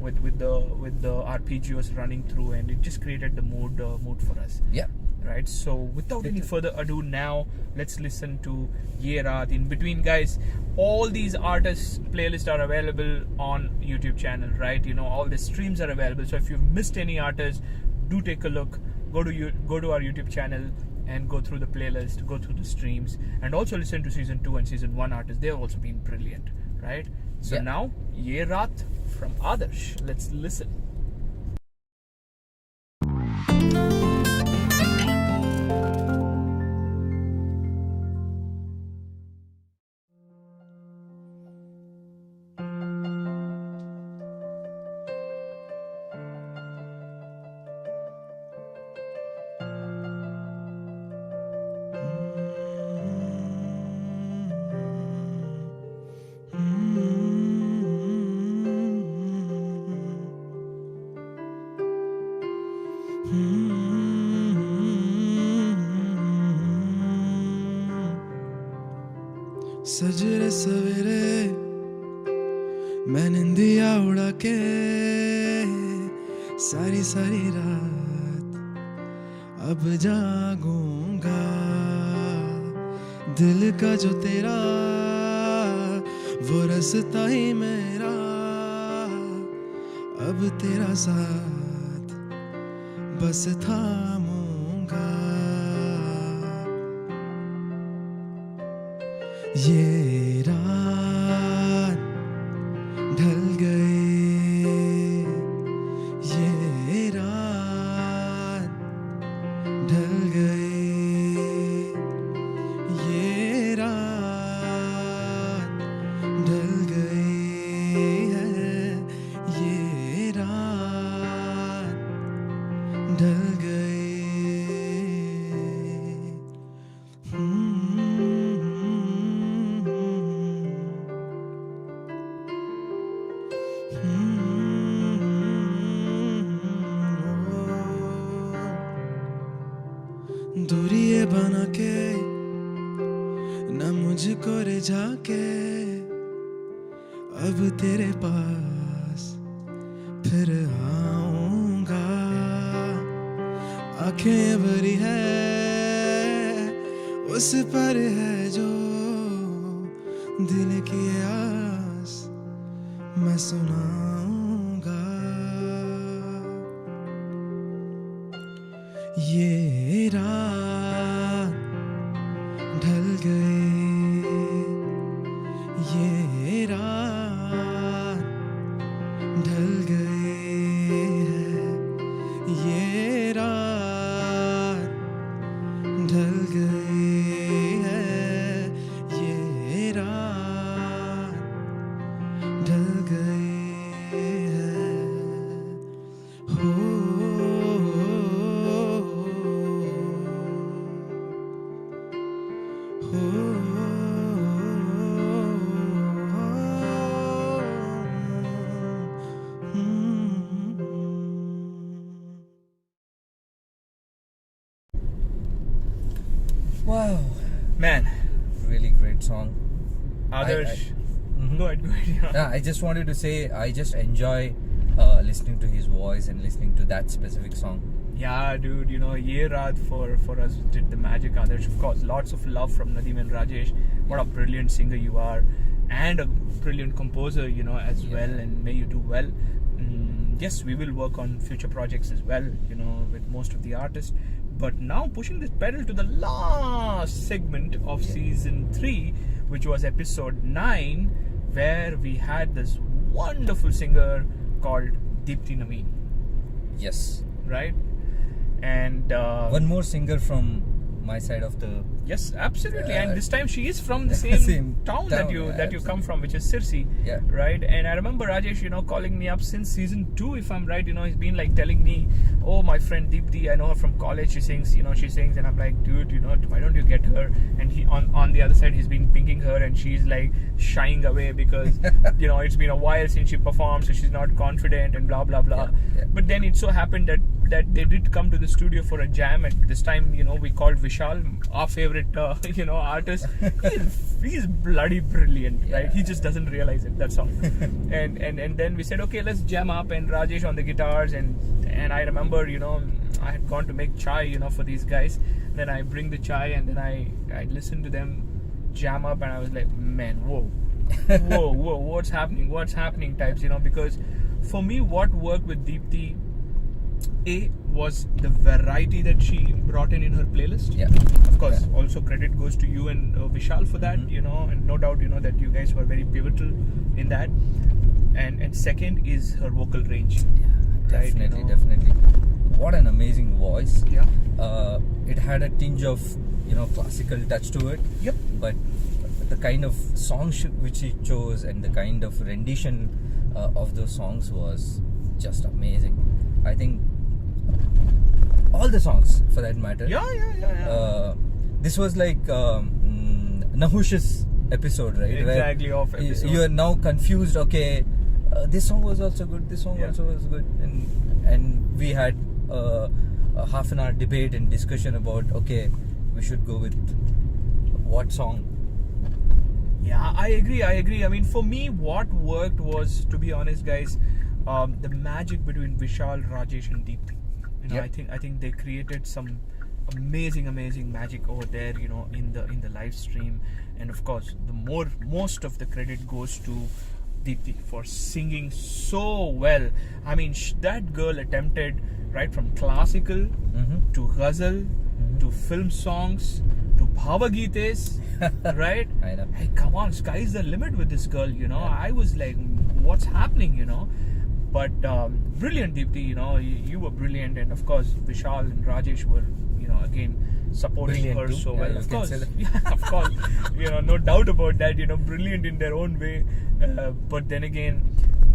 with the arpeggios running through, and it just created the mood for us. Yeah. Right. So without any further ado, now let's listen to Ye Raat. In between, guys, all these artists' playlists are available on YouTube channel. Right. All the streams are available. So if you've missed any artist, do take a look. Go to our YouTube channel and go through the playlist, go through the streams, and also listen to season 2 and season 1 artists. They've also been brilliant. Right. So now Ye Raat from Adarsh. Let's listen. सजरे सवेरे मैं निंदिया उड़ा के सारी सारी रात अब जागूंगा दिल का जो तेरा वो रास्ता ही मेरा अब तेरा साथ बस थामूंगा ये रात ढल गई ये रात ढल गई ये रात ढल गई है ये रात ढल गई दूरिये बना के न मुझको रिझा के अब तेरे पास फिर आऊंगा आंखें भरी है उस पर है जो दिल की आस मैं सुनाऊंगा ये रात ढल गई ये रात ढल गई Wow. Man. Really great song. Adarsh. Mhm. Go ahead. Yeah, I just wanted to say I just enjoy listening to his voice and listening to that specific song. Yeah, dude, Ye Raat for us did the magic, Adarsh. Of course, lots of love from Nadeem and Rajesh. What a brilliant singer you are, and a brilliant composer, as well. And may you do well. Yes, we will work on future projects as well, with most of the artists. But now pushing this pedal to the last segment of season 3, which was episode 9, where we had this wonderful singer called Deepti Naveen. Yes. Right? And one more singer from my side of the... Yes, absolutely. And this time she is from the same town that you come from, which is Sirsi. Yeah. Right? And I remember Rajesh, calling me up since season 2, if I'm right. He's been like telling me, oh, my friend Deepti, I know her from college. She sings, she sings. And I'm like, dude, why don't you get her? And he on the other side, he's been pinging her, and she's like shying away because, it's been a while since she performed, so she's not confident and blah, blah, blah. Yeah. But then it so happened that they did come to the studio for a jam, and this time, we called Vishal, our favorite, artist. He's bloody brilliant, right? He just doesn't realize it, that's all. and then we said, okay, let's jam up, and Rajesh on the guitars, and I remember, I had gone to make chai, for these guys. Then I bring the chai, and then I listened to them jam up, and I was like, man, whoa, what's happening types, because for me, what worked with Deepti, was the variety that she brought in her playlist. Yeah. Of course, also credit goes to you and Vishal for that, and no doubt, that you guys were very pivotal in that. And second is her vocal range. Yeah, definitely. What an amazing voice. Yeah. It had a tinge of, classical touch to it. Yep. But the kind of songs which she chose and the kind of rendition of those songs was just amazing. I think all the songs, for that matter. Yeah. This was like Nahush's episode, right? Exactly, where off episode. You are now confused. Okay, this song was also good. This song also was good, and we had a half an hour debate and discussion about, okay, we should go with what song. Yeah, I agree. I mean, for me, what worked was, to be honest, guys, the magic between Vishal, Rajesh, and Deepti. I think they created some amazing magic over there, in the live stream. And of course, most of the credit goes to Deepti for singing so well. I mean, that girl attempted right from classical to ghazal to film songs to bhavagites, right? I know. Hey, come on, sky's the limit with this girl, I was like, what's happening, But brilliant, Deepti, you were brilliant. And of course, Vishal and Rajesh were, again, supporting Brilliant her too. so Yeah, well. you Of can course. say that. Yeah, of course. No doubt about that, brilliant in their own way. But then again,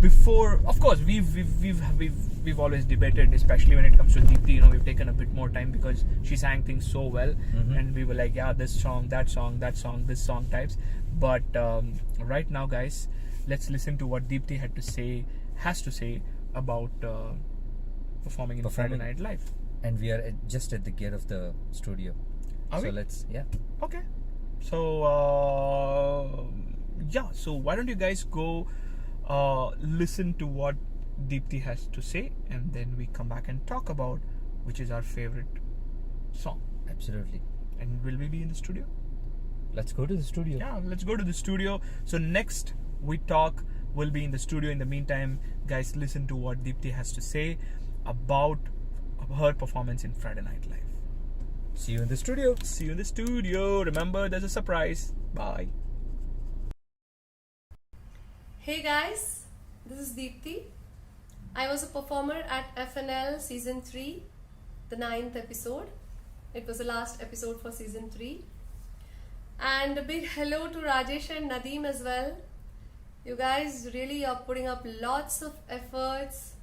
before, of course, we've always debated, especially when it comes to Deepti, we've taken a bit more time because she sang things so well. And we were like, yeah, this song, that song, this song types. But right now, guys, let's listen to what Deepti has to say about performing in Friday Night Live. And we are just at the gate of the studio. Are we? Let's, Okay. So, so why don't you guys go listen to what Deepti has to say, and then we come back and talk about which is our favorite song. Absolutely. And will we be in the studio? Let's go to the studio. Yeah, let's go to the studio. So next we talk, we'll be in the studio. In the meantime, guys, listen to what Deepti has to say about her performance in Friday Night Live. See you in the studio. See you in the studio. Remember, there's a surprise. Bye. Hey guys, this is Deepti. I was a performer at FNL season 3, the 9th episode. It was the last episode for season 3. And a big hello to Rajesh and Nadeem as well. You guys really are putting up lots of efforts,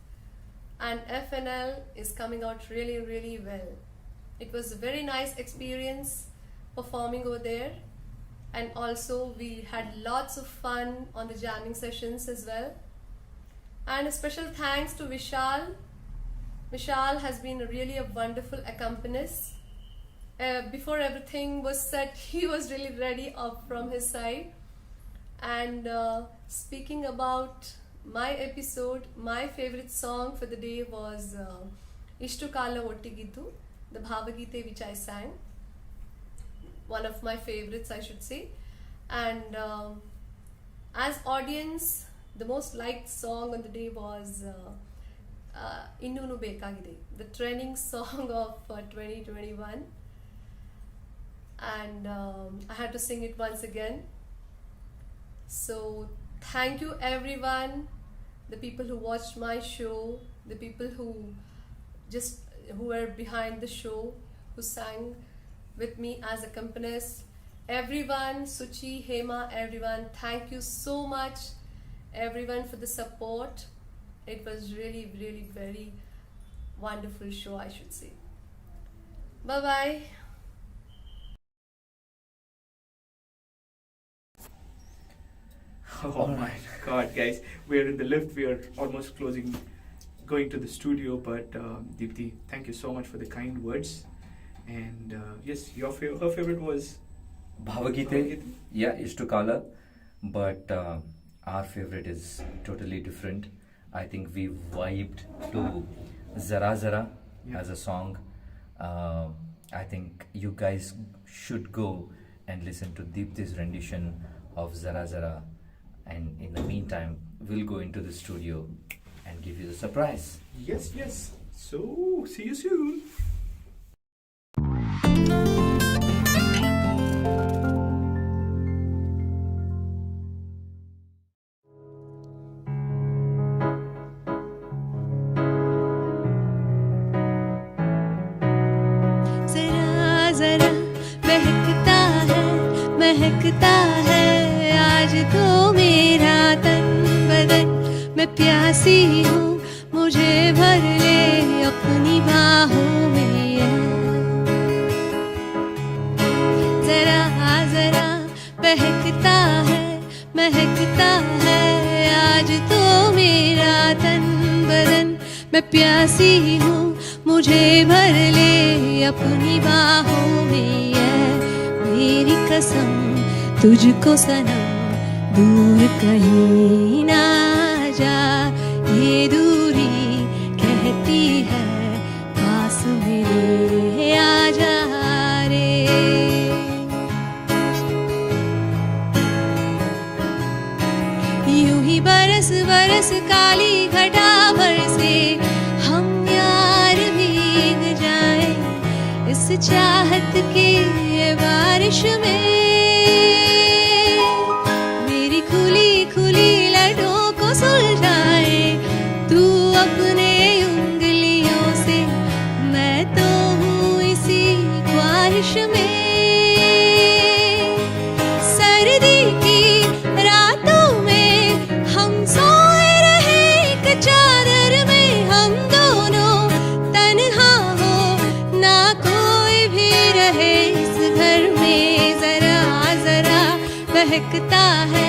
and FNL is coming out really well. It was a very nice experience performing over there, and also we had lots of fun on the jamming sessions as well. And a special thanks to Vishal. Vishal has been really a wonderful accompanist, before everything was set, he was really ready up from his side. And speaking about my episode, my favorite song for the day was Ishtu Kala Ottigiddu, the Bhavagite which I sang. One of my favorites, I should say. And as audience, the most liked song on the day was Innunu Bekagide, the trending song of 2021. And I had to sing it once again. So thank you everyone, the people who watched my show, the people who were behind the show, who sang with me as accompanist. Everyone, Suchi, Hema, everyone, thank you so much, everyone, for the support. It was really, really very wonderful show, I should say. Bye bye. Oh my god, guys, we're in the lift, we are almost going to the studio, but Deepti, thank you so much for the kind words. And yes, her favorite was Bhavagite, yeah, Ishtu Kala, but our favorite is totally different. I think we vibed to Zara Zara as a song. I think you guys should go and listen to Deepti's rendition of Zara Zara. And in the meantime, we'll go into the studio and give you the surprise. Yes, yes. So, see you soon. जरा जरा महकता है आज तो मेरा तन बदन, मैं प्यासी हूँ मुझे भर ले अपनी बाहों में। जरा जरा महकता है आज तो मेरा तन बदन, मैं प्यासी हूँ मुझे भर ले अपनी बाहों में। मेरी कसम तुझको सनम दूर कहीं ना जा, ये दूरी कहती है पास मेरे आ जा रे। यूं ही बरस बरस काली घटा भर से हम यार भीग जाए इस चाहत की ये बारिश में। मेरी खुली खुली लटों को सुलझाए तू अपने उंगलियों से, मैं तो हूँ इसी ख्वाहिश में। सर्दी की रातों में हम सोए रहे एक चादर में, हम दोनों तन्हा हो ना कोई भी रहे इस घर में। जरा जरा महकता है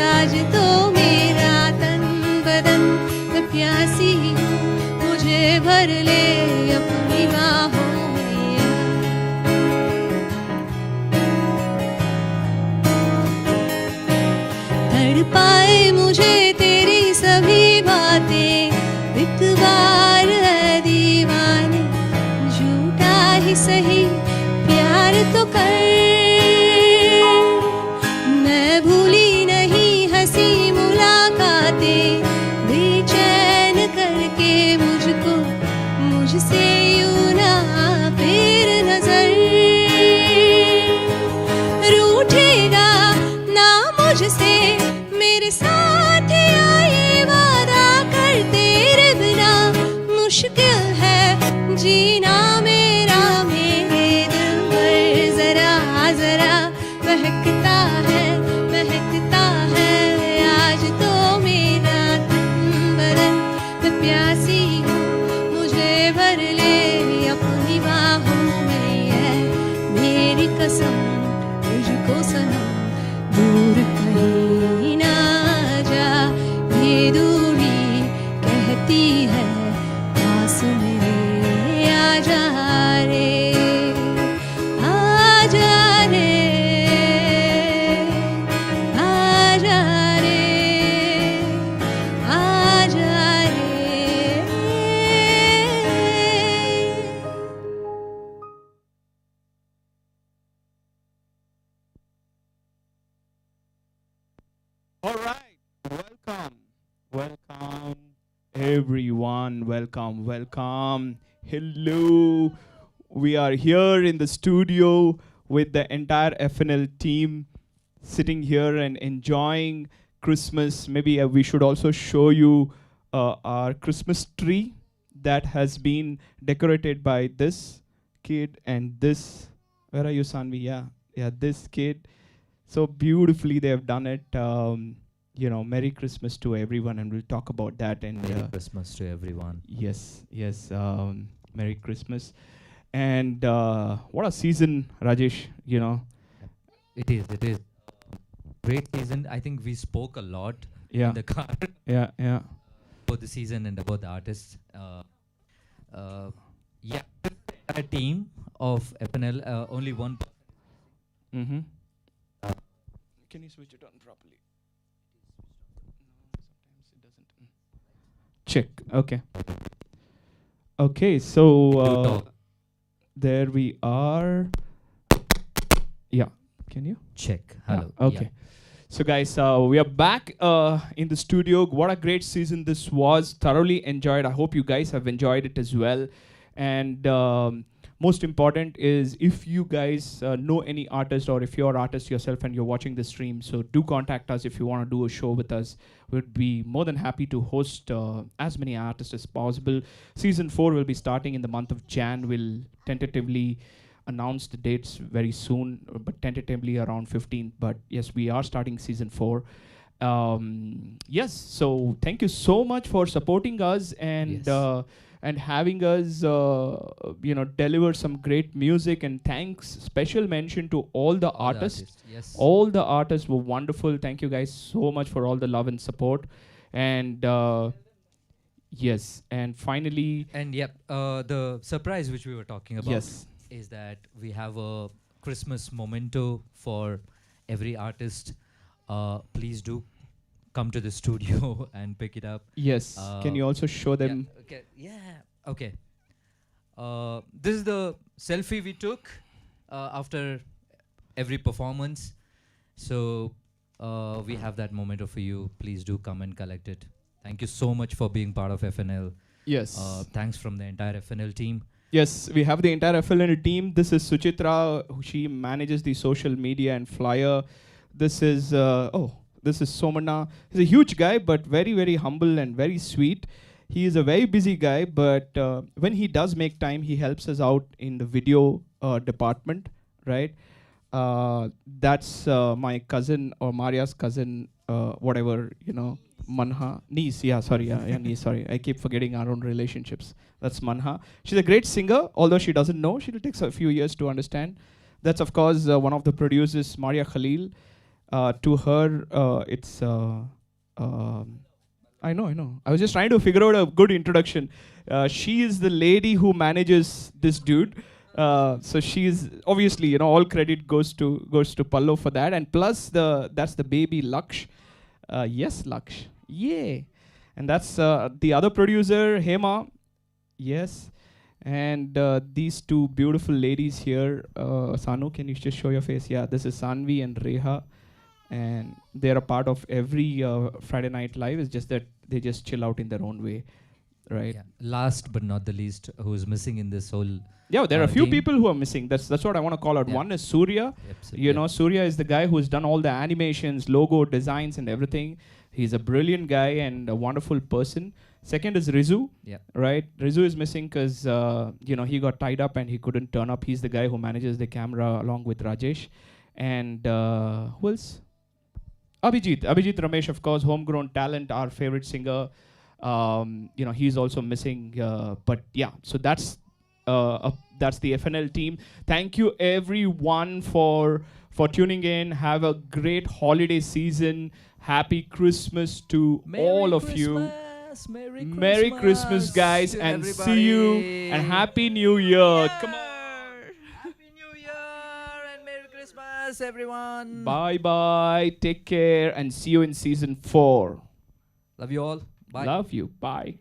आज तो मेरा तन बदन, मैं प्यासी हूँ मुझे भर ले अपनी बाहों में। तड़पाए मुझे तेरी सभी बातें, एक बार है दीवाने झूठा ही सही प्यार तो कर। मैं भूली नहीं हंसी Welcome, everyone. Welcome, welcome. Hello. We are here in the studio with the entire FNL team sitting here and enjoying Christmas. Maybe we should also show you our Christmas tree that has been decorated by this kid and this. Where are you, Sanvi? Yeah, this kid. So beautifully they have done it. Merry Christmas to everyone, and we'll talk about that. And Merry Christmas to everyone. Yes. Merry Christmas. And what a season, Rajesh. It is. Great season. I think we spoke a lot Yeah. in the car Yeah. about the season and about the artists. A team of FNL, only one. Mm-hmm. Can you switch it on properly? Sometimes it doesn't. Check. Okay. So there we are. Yeah. Can you check? Hello. Okay. So guys, we are back in the studio. What a great season this was. Thoroughly enjoyed. I hope you guys have enjoyed it as well. And most important is, if you guys know any artist, or if you're an artist yourself and you're watching the stream, so do contact us if you want to do a show with us. We'd be more than happy to host as many artists as possible. Season 4 will be starting in the month of Jan. We'll tentatively announce the dates very soon, but tentatively around 15th. But yes, we are starting season 4. Yes, so thank you so much for supporting us and having us deliver some great music. And thanks, special mention to all the artists. Yes. All the artists were wonderful. Thank you guys so much for all the love and support. And yes, and finally, And the surprise which we were talking about Yes. is that we have a Christmas memento for every artist. Please do come to the studio and pick it up. Yes. Can you also show them? Okay. This is the selfie we took after every performance. So we have that memento for you. Please do come and collect it. Thank you so much for being part of FNL. Yes. Thanks from the entire FNL team. Yes, we have the entire FNL team. This is Suchitra. She manages the social media and flyer. This is Somana. He's a huge guy, but very, very humble and very sweet. He is a very busy guy, but when he does make time, he helps us out in the video department, right? That's my cousin, or Maria's cousin, Manha. Niece, niece, sorry. I keep forgetting our own relationships. That's Manha. She's a great singer, although she doesn't know. She'll take a few years to understand. That's, of course, one of the producers, Maria Khalil. To her, it's... I know. I was just trying to figure out a good introduction. She is the lady who manages this dude. So she's obviously, all credit goes to Pallo for that. And plus, that's the baby Laksh. Yes, Laksh. Yay. And that's the other producer, Hema. Yes. And these two beautiful ladies here. Sanu, can you just show your face? Yeah, this is Sanvi and Reha. And they're a part of every Friday Night Live. It's just that they just chill out in their own way, right? Yeah. Last but not the least, who's missing in this whole Yeah, there are a few team. people who are missing. That's what I want to call out. Yeah. One is Surya. Surya is the guy who's done all the animations, logo, designs, and everything. He's a brilliant guy and a wonderful person. Second is Rizu, right? Rizu is missing because he got tied up and he couldn't turn up. He's the guy who manages the camera along with Rajesh. And who else? Abhijith Ramesh, of course, homegrown talent, our favorite singer. He's also missing. But yeah, so that's the FNL team. Thank you everyone for tuning in. Have a great holiday season. Happy Christmas to all of you. Merry Christmas, guys, and everybody. see you. And Happy New Year. Come on. Christmas, everyone. Bye. Take care and see you in season 4. Love you all. Bye. Love you. Bye.